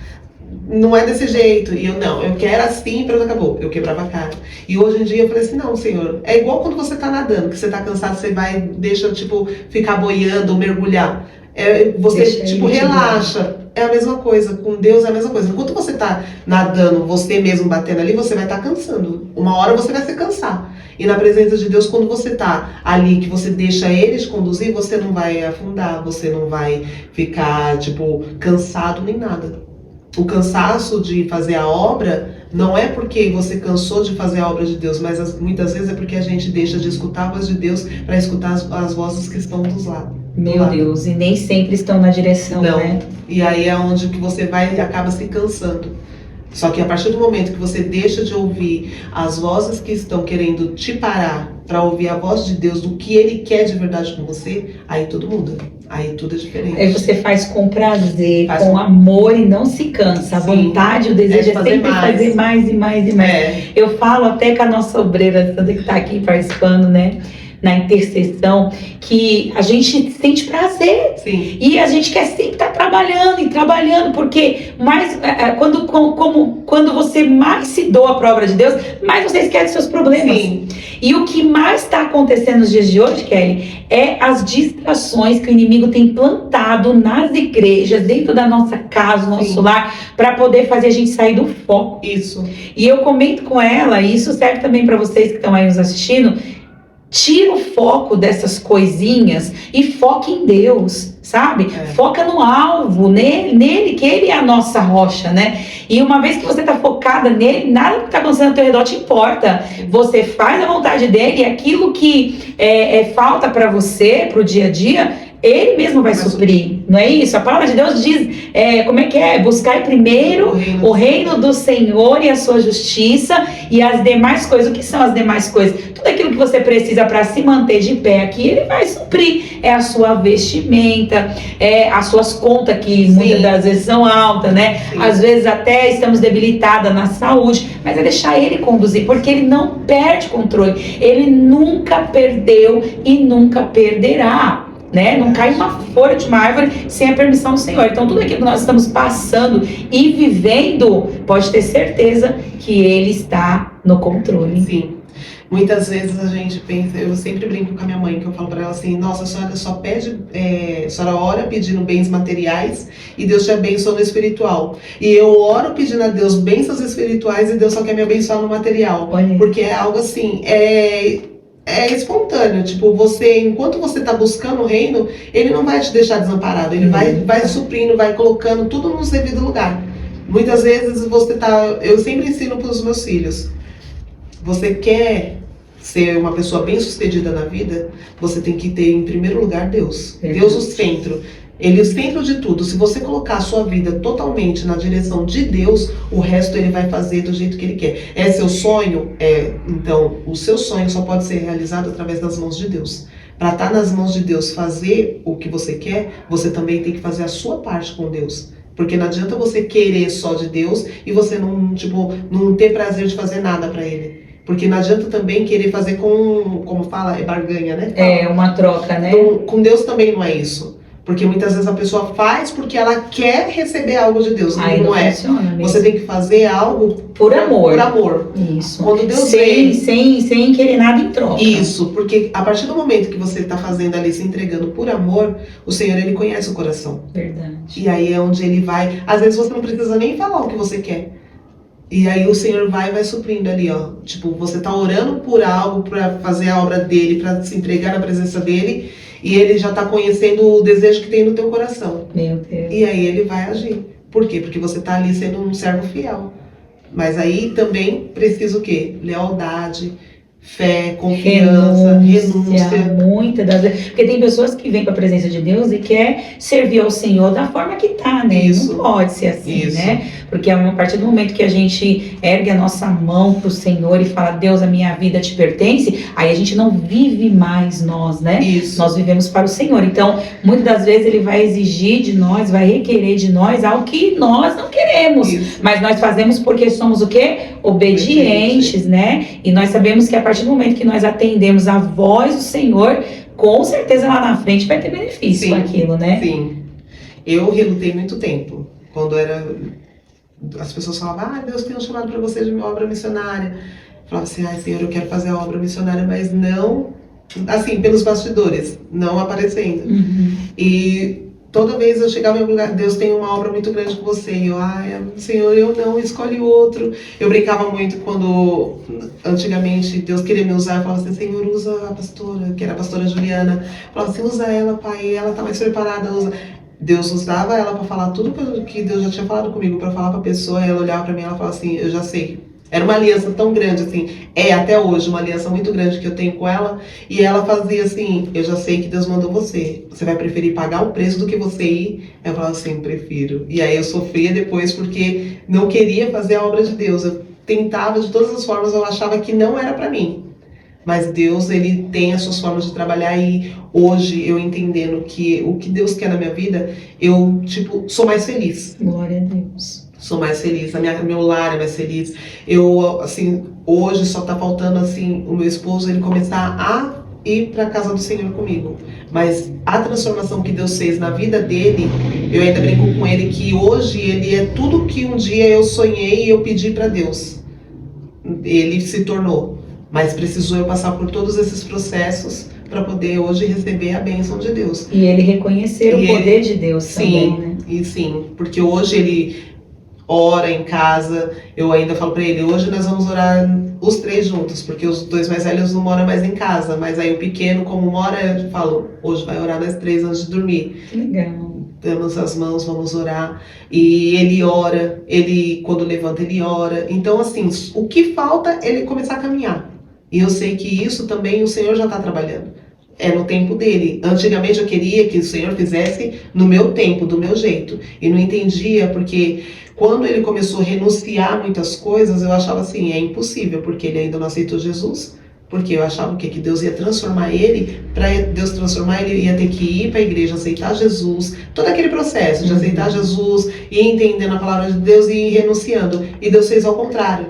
Não é desse jeito. E eu, não, eu quero assim, pronto, acabou. Eu quebrava a cara. E hoje em dia eu falei assim, não, Senhor, é igual quando você tá nadando, que você tá cansado, você vai, deixa, tipo, ficar boiando, mergulhar. Você, deixa tipo, relaxa. É a mesma coisa, com Deus é a mesma coisa. Enquanto você tá nadando, você mesmo batendo ali, você vai estar cansando. Uma hora você vai se cansar. E na presença de Deus, quando você tá ali, que você deixa Ele te conduzir, você não vai afundar, você não vai ficar, tipo, cansado nem nada. O cansaço de fazer a obra não é porque você cansou de fazer a obra de Deus, mas muitas vezes é porque a gente deixa de escutar a voz de Deus para escutar as vozes que estão dos lados. Meu Deus, e nem sempre estão na direção, não, né? E aí é onde que você vai e acaba se cansando. Só que a partir do momento que você deixa de ouvir as vozes que estão querendo te parar para ouvir a voz de Deus, do que Ele quer de verdade com você, aí tudo muda. Aí tudo é diferente. Aí você faz com prazer, com amor e não se cansa. A vontade, o desejo é sempre fazer mais e mais e mais. Eu falo até com a nossa obreira Sandra, que está aqui participando, né? Na intercessão, que a gente sente prazer. Sim. E a gente quer sempre estar trabalhando e trabalhando, porque mais, quando você mais se doa para a obra de Deus, mais você esquece seus problemas. Sim. E o que mais está acontecendo nos dias de hoje, Kelly, é as distrações que o inimigo tem plantado nas igrejas, dentro da nossa casa, nosso lar, para poder fazer a gente sair do foco. Isso. E eu comento com ela, e isso serve também para vocês que estão aí nos assistindo, tira o foco dessas coisinhas e foca em Deus, sabe? Foca no alvo, nele, que Ele é a nossa rocha, né? E uma vez que você está focada nele, nada que está acontecendo ao teu redor te importa. Você faz a vontade dele e aquilo que falta para você, para o dia a dia, Ele mesmo vai suprir, não é isso? A palavra de Deus diz, como é que é? Buscai primeiro o reino do Senhor e a sua justiça, e as demais coisas. O que são as demais coisas? Tudo aquilo que você precisa para se manter de pé aqui, ele vai suprir. É a sua vestimenta, é as suas contas, que muitas das vezes são altas, né? Sim. Às vezes até estamos debilitadas na saúde, mas é deixar ele conduzir, porque ele não perde controle. Ele nunca perdeu e nunca perderá. Né? Não cai uma folha de uma árvore sem a permissão do Senhor. Então tudo aquilo que nós estamos passando e vivendo, pode ter certeza que Ele está no controle. Sim. Muitas vezes a gente pensa, eu sempre brinco com a minha mãe, que eu falo para ela assim, nossa, a senhora só pede, a senhora ora pedindo bens materiais e Deus te abençoa no espiritual. E eu oro pedindo a Deus bênçãos espirituais e Deus só quer me abençoar no material. Olha. Porque é algo assim, é espontâneo, tipo, enquanto você está buscando o reino, ele não vai te deixar desamparado, ele vai suprindo, vai colocando tudo no devido lugar. Muitas vezes eu sempre ensino para os meus filhos, você quer ser uma pessoa bem sucedida na vida, você tem que ter em primeiro lugar Deus. Deus o centro. Ele é o centro de tudo. Se você colocar a sua vida totalmente na direção de Deus, o resto ele vai fazer do jeito que ele quer. É seu sonho? Então, o seu sonho só pode ser realizado através das mãos de Deus. Para estar nas mãos de Deus, fazer o que você quer, você também tem que fazer a sua parte com Deus. Porque não adianta você querer só de Deus e você não ter prazer de fazer nada para Ele. Porque não adianta também querer fazer como fala, barganha, né? É uma troca, né? Então, com Deus também não é isso. Porque muitas vezes a pessoa faz porque ela quer receber algo de Deus. Aí não é. Mesmo. Você tem que fazer algo por amor. Por amor. Isso. Quando Deus sem querer nada em troca. Isso, porque a partir do momento que você está fazendo ali, se entregando por amor, o Senhor, Ele conhece o coração. Verdade. E aí é onde Ele vai. Às vezes você não precisa nem falar o que você quer. E aí o Senhor vai suprindo ali, ó. Tipo, você tá orando por algo para fazer a obra dele, para se entregar na presença dele, e ele já tá conhecendo o desejo que tem no teu coração. Meu Deus. E aí ele vai agir. Por quê? Porque você tá ali sendo um servo fiel. Mas aí também precisa o quê? Lealdade, fé, confiança, renúncia. Muitas das vezes. Porque tem pessoas que vêm para a presença de Deus e quer servir ao Senhor da forma que tá, né? Isso. Não pode ser assim, Isso. né? Porque a partir do momento que a gente ergue a nossa mão pro Senhor e fala, Deus, a minha vida te pertence, aí a gente não vive mais nós, né? Isso. Nós vivemos para o Senhor. Então, muitas das vezes ele vai exigir de nós, vai requerer de nós algo que nós não queremos. Isso. Mas nós fazemos porque somos o quê? Obedientes, né? E nós sabemos que a partir do momento que nós atendemos a voz do Senhor, com certeza lá na frente vai ter benefício com aquilo, né? Sim. Eu relutei muito tempo. Quando as pessoas falavam, Deus tem um chamado para você de uma obra missionária. Eu falava assim, Senhor, eu quero fazer a obra missionária, mas não, assim, pelos bastidores, não aparecendo. E toda vez eu chegava em algum lugar, Deus tem uma obra muito grande com você. E eu, Senhor, eu não, escolhe outro. Eu brincava muito quando, antigamente, Deus queria me usar. Eu falava assim, Senhor, usa a pastora, que era a pastora Juliana. Eu falava assim, usa ela, pai, ela tá mais preparada, usa. Deus usava ela para falar tudo que Deus já tinha falado comigo, para falar para a pessoa. Ela olhava para mim e ela falava assim, eu já sei. Era uma aliança tão grande, assim, até hoje, uma aliança muito grande que eu tenho com ela. E ela fazia assim, eu já sei que Deus mandou você. Você vai preferir pagar o preço do que você ir? Eu falava assim, prefiro. E aí eu sofria depois porque não queria fazer a obra de Deus. Eu tentava de todas as formas, eu achava que não era para mim. Mas Deus, Ele tem as suas formas de trabalhar e hoje eu entendendo que o que Deus quer na minha vida, eu, sou mais feliz. Glória a Deus. Sou mais feliz, meu lar é mais feliz. Eu, assim, hoje só tá faltando, assim, o meu esposo, ele começar a ir para a casa do Senhor comigo. Mas a transformação que Deus fez na vida dele, eu ainda brinco com ele que hoje ele é tudo que um dia eu sonhei e eu pedi para Deus. Ele se tornou. Mas precisou eu passar por todos esses processos para poder hoje receber a bênção de Deus. E ele reconhecer o poder de Deus também, né? Sim, porque hoje ele ora em casa. Eu ainda falo para ele, hoje nós vamos orar os três juntos, porque os dois mais velhos não moram mais em casa. Mas aí o pequeno, como mora, eu falo, hoje vai orar nós três antes de dormir. Que legal. Damos as mãos, vamos orar. E ele ora, quando levanta, ele ora. Então, assim, o que falta é ele começar a caminhar. E eu sei que isso também o Senhor já está trabalhando. É no tempo dele. Antigamente eu queria que o Senhor fizesse no meu tempo, do meu jeito. E não entendia, porque quando ele começou a renunciar a muitas coisas, eu achava assim, é impossível, porque ele ainda não aceitou Jesus. Porque eu achava o quê? Que Deus ia transformar ele. Para Deus transformar ele, ia ter que ir para a igreja, aceitar Jesus. Todo aquele processo de aceitar Jesus, e entendendo a palavra de Deus e ir renunciando. E Deus fez ao contrário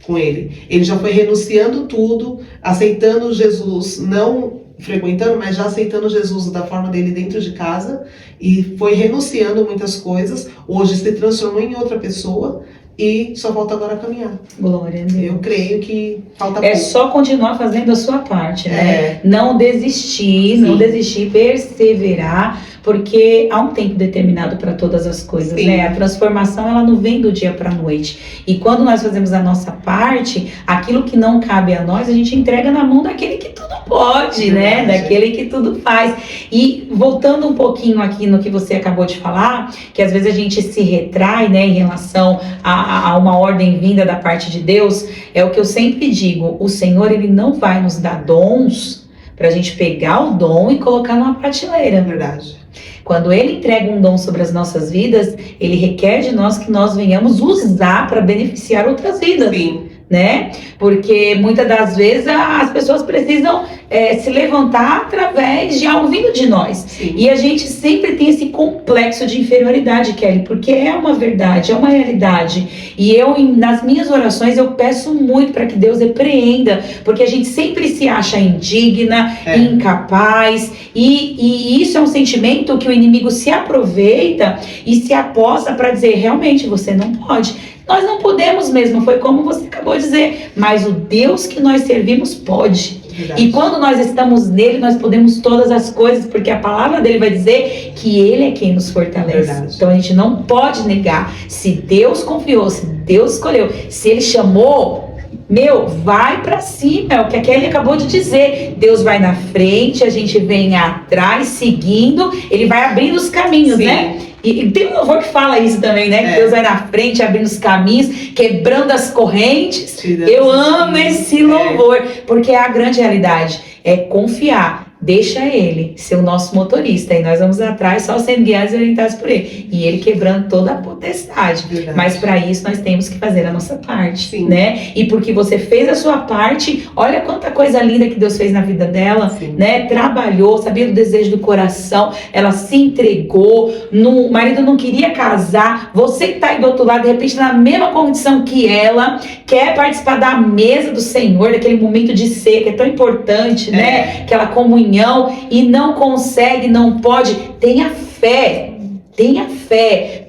com ele. Ele já foi renunciando tudo, aceitando Jesus, não frequentando, mas já aceitando Jesus da forma dele dentro de casa, e foi renunciando muitas coisas. Hoje se transformou em outra pessoa e só falta agora caminhar. Glória a Deus. Eu creio que falta É pouco. só continuar fazendo a sua parte, né? É. Não desistir, Sim. não desistir, perseverar, porque há um tempo determinado para todas as coisas, Sim. né? A transformação, ela não vem do dia para a noite. E quando nós fazemos a nossa parte, aquilo que não cabe a nós, a gente entrega na mão daquele que tudo pode, né? Verdade. Daquele que tudo faz. E voltando um pouquinho aqui no que você acabou de falar, que às vezes a gente se retrai, né, em relação a uma ordem vinda da parte de Deus, é o que eu sempre digo: o Senhor, ele não vai nos dar dons para a gente pegar o dom e colocar numa prateleira. É verdade. Quando ele entrega um dom sobre as nossas vidas, ele requer de nós que nós venhamos usar para beneficiar outras vidas. Sim. Né? Porque muitas das vezes as pessoas precisam se levantar através de algo vindo de nós. Sim. E a gente sempre tem esse complexo de inferioridade, Kelly, porque é uma verdade, é uma realidade. E eu, nas minhas orações, eu peço muito para que Deus repreenda, porque a gente sempre se acha indigna, incapaz, e isso é um sentimento que o inimigo se aproveita e se aposta para dizer: realmente você não pode. Nós não podemos mesmo, foi como você acabou de dizer, mas o Deus que nós servimos pode. Verdade. E quando nós estamos nele, nós podemos todas as coisas, porque a palavra dele vai dizer que ele é quem nos fortalece. Verdade. Então a gente não pode negar. Se Deus confiou, se Deus escolheu, se ele chamou, vai pra cima, é o que a Kelly acabou de dizer. Deus vai na frente, a gente vem atrás, seguindo, ele vai abrindo os caminhos, Sim. né? E tem um louvor que fala isso também, né? Que Deus vai na frente, abrindo os caminhos, quebrando as correntes. Eu amo esse louvor, porque é a grande realidade, é confiar. Deixa ele ser o nosso motorista e nós vamos atrás só sendo guiados e orientados por ele. E ele quebrando toda a potestade. Verdade. Mas para isso nós temos que fazer a nossa parte, Sim. né? E porque você fez a sua parte, olha quanta coisa linda que Deus fez na vida dela, Sim. né? Trabalhou, sabia do desejo do coração, ela se entregou, o marido não queria casar, você que tá aí do outro lado, de repente na mesma condição que ela, quer participar da mesa do Senhor, daquele momento de ser, que é tão importante, né? Aquela comunhão, e não consegue, não pode. Tenha fé,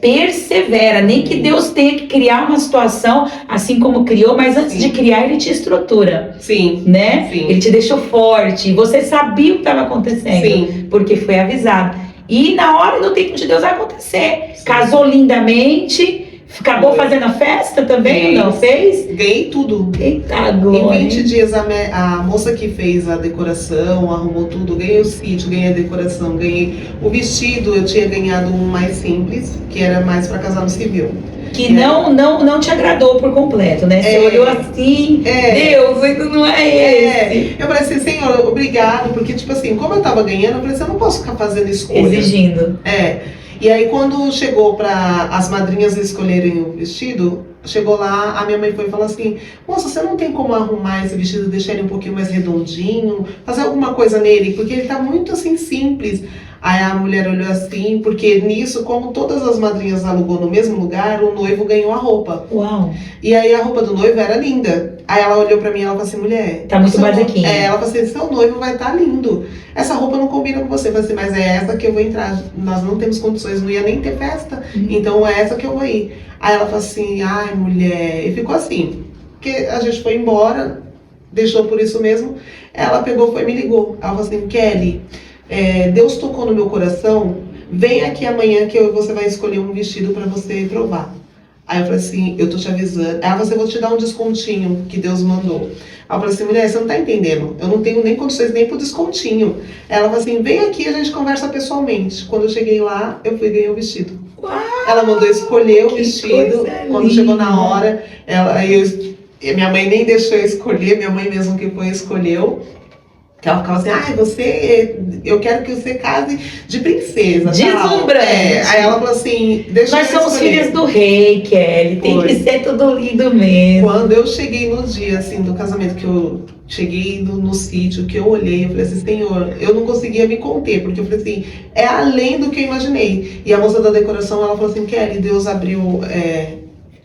persevera, nem que Deus tenha que criar uma situação assim como criou, mas antes Sim. de criar ele te estrutura, Sim. né? Sim. Ele te deixou forte, você sabia o que estava acontecendo, Sim. porque foi avisado. E na hora e no tempo de Deus vai acontecer. Sim. Casou lindamente, acabou Foi. fazendo a festa também, ou não fez? Ganhei tudo. Eita, Em glória. 20 dias, a moça que fez a decoração, arrumou tudo, ganhei o sítio, ganhei a decoração, ganhei o vestido. Eu tinha ganhado um mais simples, que era mais para casar no civil. Que não te agradou por completo, né? Você olhou assim, Deus, ainda não é esse. Eu falei assim: Senhor, obrigado, porque tipo assim, como eu tava ganhando, eu falei assim: eu não posso ficar fazendo escolha. Exigindo. E aí quando chegou para as madrinhas escolherem o vestido, chegou lá, a minha mãe foi e falou assim: moça, você não tem como arrumar esse vestido, deixar ele um pouquinho mais redondinho, fazer alguma coisa nele, porque ele tá muito assim simples. Aí a mulher olhou assim, porque nisso, como todas as madrinhas alugou no mesmo lugar, o noivo ganhou a roupa. Uau. E aí a roupa do noivo era linda. Aí ela olhou pra mim e ela falou assim: mulher, Tá muito basiquinha. ela falou assim: seu noivo vai estar lindo. Essa roupa não combina com você. Eu falei assim: mas é essa que eu vou entrar. Nós não temos condições, não ia nem ter festa. Então é essa que eu vou ir. Aí ela falou assim: ai, mulher. E ficou assim. Porque a gente foi embora, deixou por isso mesmo. Ela pegou, foi e me ligou. Ela falou assim: Kelly, Deus tocou no meu coração. Vem aqui amanhã que você vai escolher um vestido pra você provar. Aí eu falei assim: eu tô te avisando. Ela falou assim: eu vou te dar um descontinho que Deus mandou. Aí eu falei assim: mulher, você não tá entendendo. Eu não tenho nem condições nem pro descontinho. Ela falou assim: vem aqui, a gente conversa pessoalmente. Quando eu cheguei lá, eu fui e ganhei o vestido. Uau, ela mandou escolher o que vestido. coisa Quando linda. chegou na hora, minha mãe nem deixou eu escolher, minha mãe mesmo que foi escolheu. Que ela ficava assim, eu quero que você case de princesa. Deslumbrante. Aí ela falou assim, deixa Nós eu somos escolher. filhas do rei, Kelly. Tem Foi. que ser tudo lindo mesmo. Quando eu cheguei no dia, assim, do casamento, que eu cheguei no sítio, que eu olhei, eu falei assim, Senhor, eu não conseguia me conter, porque eu falei assim, é além do que eu imaginei. E a moça da decoração, ela falou assim, Kelly, Deus abriu,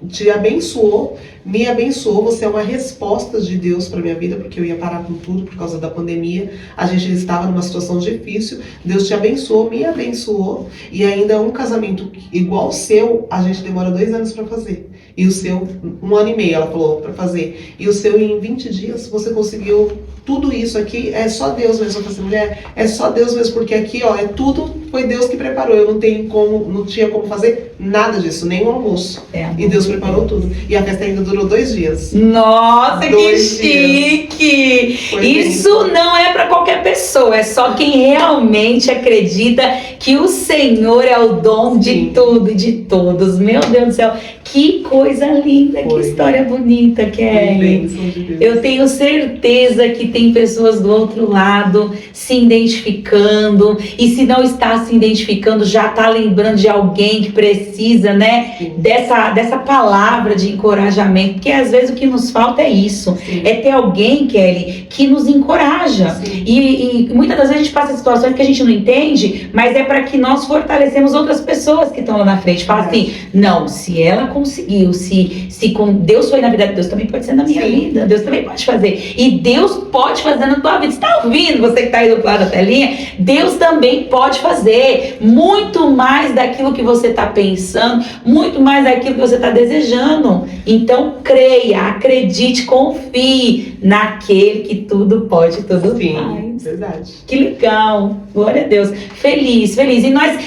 te abençoou, me abençoou, você é uma resposta de Deus para minha vida, porque eu ia parar com tudo por causa da pandemia, a gente estava numa situação difícil, Deus te abençoou, me abençoou, e ainda um casamento igual o seu, a gente demora 2 anos para fazer, e o seu, 1 ano e meio, ela falou, para fazer, e o seu em 20 dias, você conseguiu tudo isso aqui, é só Deus mesmo. Eu falei assim, mulher, é só Deus mesmo, porque aqui, ó, é tudo, foi Deus que preparou, eu não tinha como fazer nada disso, nem o almoço, e Deus preparou tudo, e a festa ainda durou 2 dias. Nossa, que 2 chique! Foi Isso não é para qualquer pessoa, é só quem realmente acredita que o Senhor é o dom de Sim. tudo e de todos. Meu Deus do céu, que coisa linda, Foi. que história bonita, Foi Kelly. bênção de Deus. Eu tenho certeza que tem pessoas do outro lado se identificando, e se não está se identificando, já está lembrando de alguém que precisa, né, Sim. dessa palavra de encorajamento, porque às vezes o que nos falta é isso, Sim. é ter alguém, Kelly, que nos encoraja. Sim. E muitas das vezes a gente passa situações que a gente não entende, mas é para que nós fortalecemos outras pessoas que estão lá na frente. Fala assim, não, se ela conseguiu, se com Deus foi na vida, Deus também pode ser na minha Sim. vida, Deus também pode fazer. E Deus pode fazer na tua vida. Você está ouvindo? Você que está aí do outro lado da telinha, Deus também pode fazer muito mais daquilo que você está pensando, muito mais daquilo que você está desejando. Então creia, acredite, confie naquele que tudo pode, tudo Sim, faz. verdade. Que legal, glória a Deus, feliz.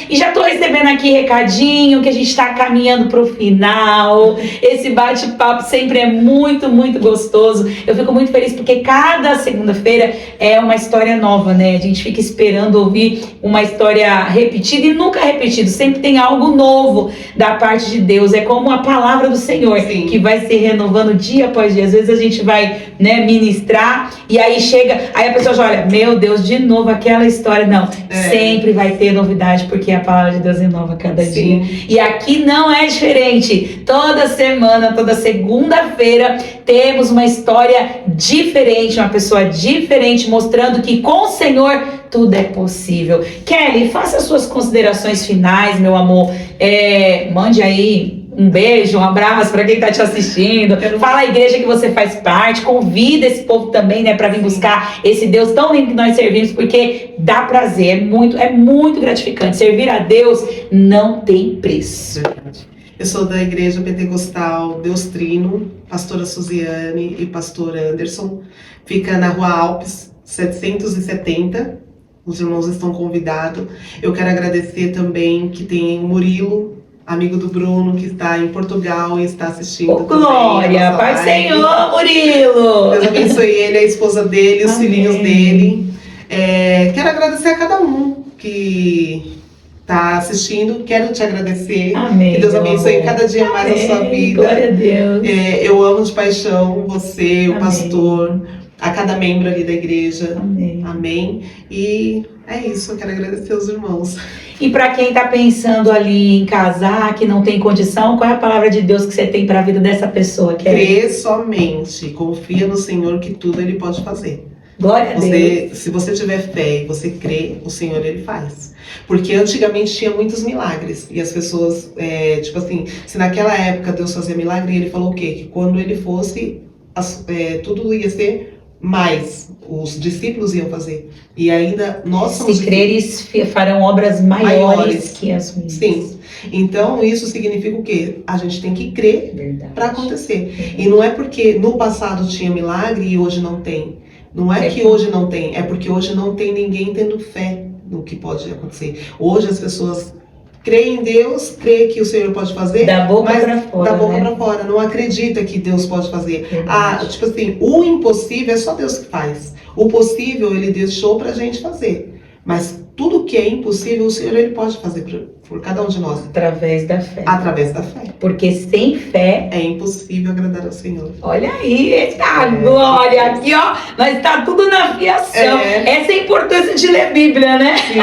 E já tô recebendo aqui recadinho que a gente tá caminhando pro final. Esse bate-papo sempre é muito, muito gostoso. Eu fico muito feliz porque cada segunda-feira é uma história nova, né? A gente fica esperando ouvir uma história repetida e nunca repetido, sempre tem algo novo da parte de Deus. É como a palavra do Senhor, Sim. que vai se renovando dia após dia. Às vezes a gente vai, né, ministrar e aí chega, aí a pessoa já olha, meu Deus, de novo aquela história. Não, sempre vai ter novidade, porque a palavra de Deus renova cada Sim. dia. E aqui não é diferente. Toda semana, toda segunda-feira, temos uma história diferente, uma pessoa diferente, mostrando que com o Senhor tudo é possível. Kelly, faça suas considerações finais, meu amor. Mande aí um beijo, um abraço para quem está te assistindo. Fala a igreja que você faz parte. Convida esse povo também, né, para vir buscar esse Deus tão lindo que nós servimos, porque dá prazer, é muito gratificante. Servir a Deus não tem preço. Verdade. Eu sou da Igreja Pentecostal Deus Trino, pastora Suziane e pastor Anderson. Fica na Rua Alpes, 770. Os irmãos estão convidados. Eu quero agradecer também que tem o Murilo, amigo do Bruno, que está em Portugal e está assistindo. Ô, glória, Pai do Senhor, Murilo! Deus abençoe ele, a esposa dele, os Amém. filhinhos dele. Quero agradecer a cada um que está assistindo. Quero te agradecer. Amém, Que Deus meu abençoe amor. cada dia mais a sua Amém, vida. glória a Deus. Eu amo de paixão você, o Amém. pastor, a cada membro ali da igreja. Amém. Amém. E é isso, eu quero agradecer os irmãos. E para quem está pensando ali em casar, que não tem condição, qual é a palavra de Deus que você tem para a vida dessa pessoa? Crê somente, confia no Senhor que tudo Ele pode fazer. Glória a Deus. Se você tiver fé e você crê, o Senhor Ele faz. Porque antigamente tinha muitos milagres. E as pessoas, tipo assim, se naquela época Deus fazia milagre, Ele falou o quê? Que quando Ele fosse, tudo ia ser mais. Os discípulos iam fazer. E ainda nós somos... Se creres, farão obras maiores que as minhas. Sim. Então isso significa o quê? A gente tem que crer Verdade. para acontecer. E não é porque no passado tinha milagre e hoje não tem. Não é que hoje não tem, é porque hoje não tem ninguém tendo fé no que pode acontecer. Hoje as pessoas creem em Deus, creem que o Senhor pode fazer, Da boca mas para fora. da boca né? para fora, não acredita que Deus pode fazer. Verdade. Tipo assim, o impossível é só Deus que faz. O possível Ele deixou pra gente fazer. Mas tudo que é impossível, o Senhor ele pode fazer por cada um de nós. Através da fé. Através da fé. Porque sem fé é impossível agradar ao Senhor. Olha aí, eita glória! Aqui, ó, nós tá tudo na fiação. Essa é a importância de ler Bíblia, né? Sim.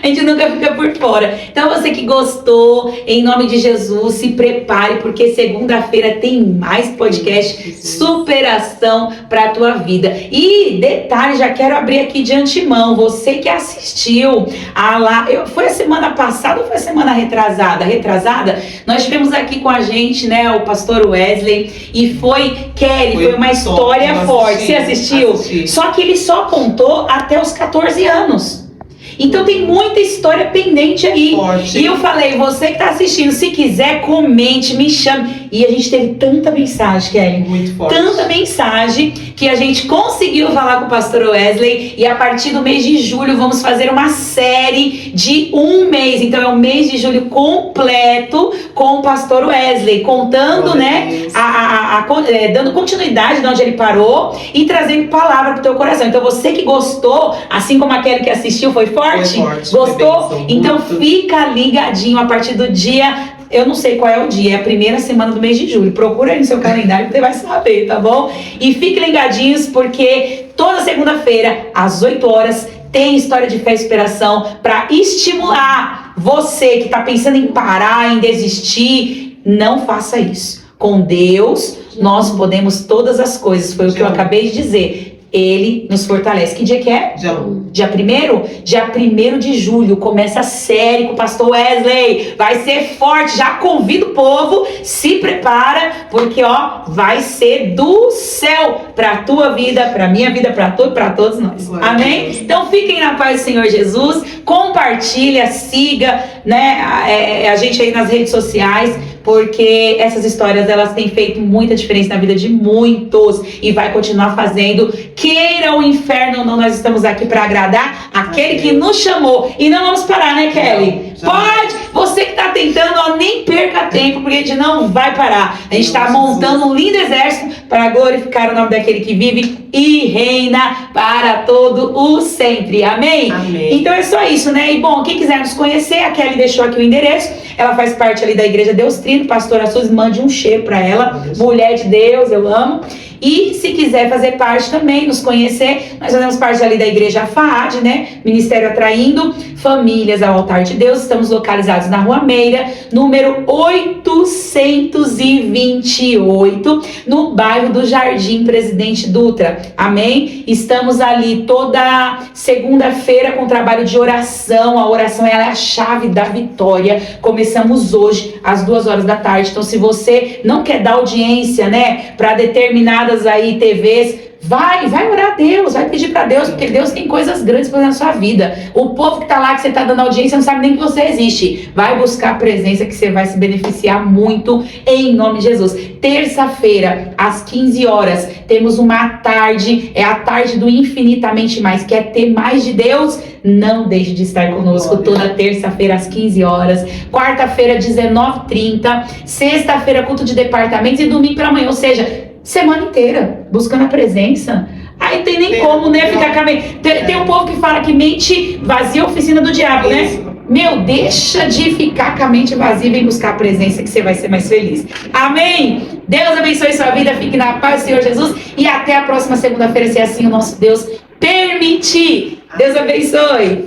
A gente nunca fica por fora. Então, você que gostou, em nome de Jesus, se prepare, porque segunda-feira tem mais podcast Superação pra tua vida. E detalhe, já quero abrir aqui de antemão, você que assistiu foi a semana passada ou foi a semana retrasada? Nós tivemos aqui com a gente, né, o pastor Wesley, e Kelly, foi uma história forte. Você assistiu? Assisti. Só que ele só contou até os 14 anos. Então tem muita história pendente aí. Forte. E eu falei, você que tá assistindo, se quiser, comente, me chame. E a gente teve tanta mensagem, Kelly. Muito forte. Tanta mensagem que a gente conseguiu falar com o pastor Wesley. E a partir do mês de julho vamos fazer uma série de um mês. Então é o mês de julho completo com o pastor Wesley, contando, né, dando continuidade de onde ele parou e trazendo palavra pro teu coração. Então você que gostou, assim como aquele que assistiu, foi forte? Gostou? Foi então fica ligadinho a partir do dia, eu não sei qual é o dia, é a primeira semana do mês de julho. Procura aí no seu calendário que você vai saber, tá bom? E fiquem ligadinhos porque toda segunda-feira, às 8 horas, tem história de fé e inspiração para estimular você que tá pensando em parar, em desistir. Não faça isso. Com Deus, nós podemos todas as coisas. Foi o que eu acabei de dizer. Ele nos fortalece. Que dia que é? Dia 1º? Dia 1º de julho. Começa a série com o pastor Wesley. Vai ser forte. Já convido o povo. Se prepara. Porque, ó, vai ser do céu pra tua vida, pra minha vida, pra todos nós. Amém? Então fiquem na paz do Senhor Jesus. Compartilha, siga, né, a gente aí nas redes sociais. Porque essas histórias, elas têm feito muita diferença na vida de muitos e vai continuar fazendo. Queira o inferno ou não, nós estamos aqui para agradar aquele que nos chamou. E não vamos parar, né, Kelly? Pode! Você que está tentando, ó, nem perca tempo, porque a gente não vai parar. A gente está montando um lindo exército para glorificar o nome daquele que vive e reina para todo o sempre. Amém? Amém. Então é só isso, né? E bom, quem quiser nos conhecer, a Kelly deixou aqui o endereço. Ela faz parte ali da Igreja Deus Trino. Pastora Suzy, mande um cheiro para ela. Mulher de Deus, eu amo. E se quiser fazer parte também, nos conhecer, nós fazemos parte ali da Igreja FAAD, né? Ministério Atraindo Famílias ao Altar de Deus. Estamos localizados na Rua Meira, número 828, no bairro do Jardim Presidente Dutra. Amém? Estamos ali toda segunda-feira com trabalho de oração. A oração ela é a chave da vitória. Começamos hoje às 2 horas da tarde. Então, se você não quer dar audiência, né, para determinadas aí TVs, vai orar a Deus, vai pedir para Deus, porque Deus tem coisas grandes para fazer na sua vida. O povo que tá lá, que você tá dando audiência, não sabe nem que você existe. Vai buscar a presença que você vai se beneficiar muito, em nome de Jesus. Terça-feira, às 15 horas, temos uma tarde, é a tarde do infinitamente mais. Quer ter mais de Deus? Não deixe de estar conosco toda terça-feira às 15 horas, quarta-feira 19h30, sexta-feira culto de departamentos e domingo pela manhã, ou seja, semana inteira, buscando a presença. Aí tem nem como, né, ficar com a mente. Tem um povo que fala que mente vazia é oficina do diabo, né? Meu, deixa de ficar com a mente vazia e vem buscar a presença que você vai ser mais feliz. Amém? Deus abençoe sua vida, fique na paz do Senhor Jesus e até a próxima segunda-feira, se assim o nosso Deus permitir. Deus abençoe.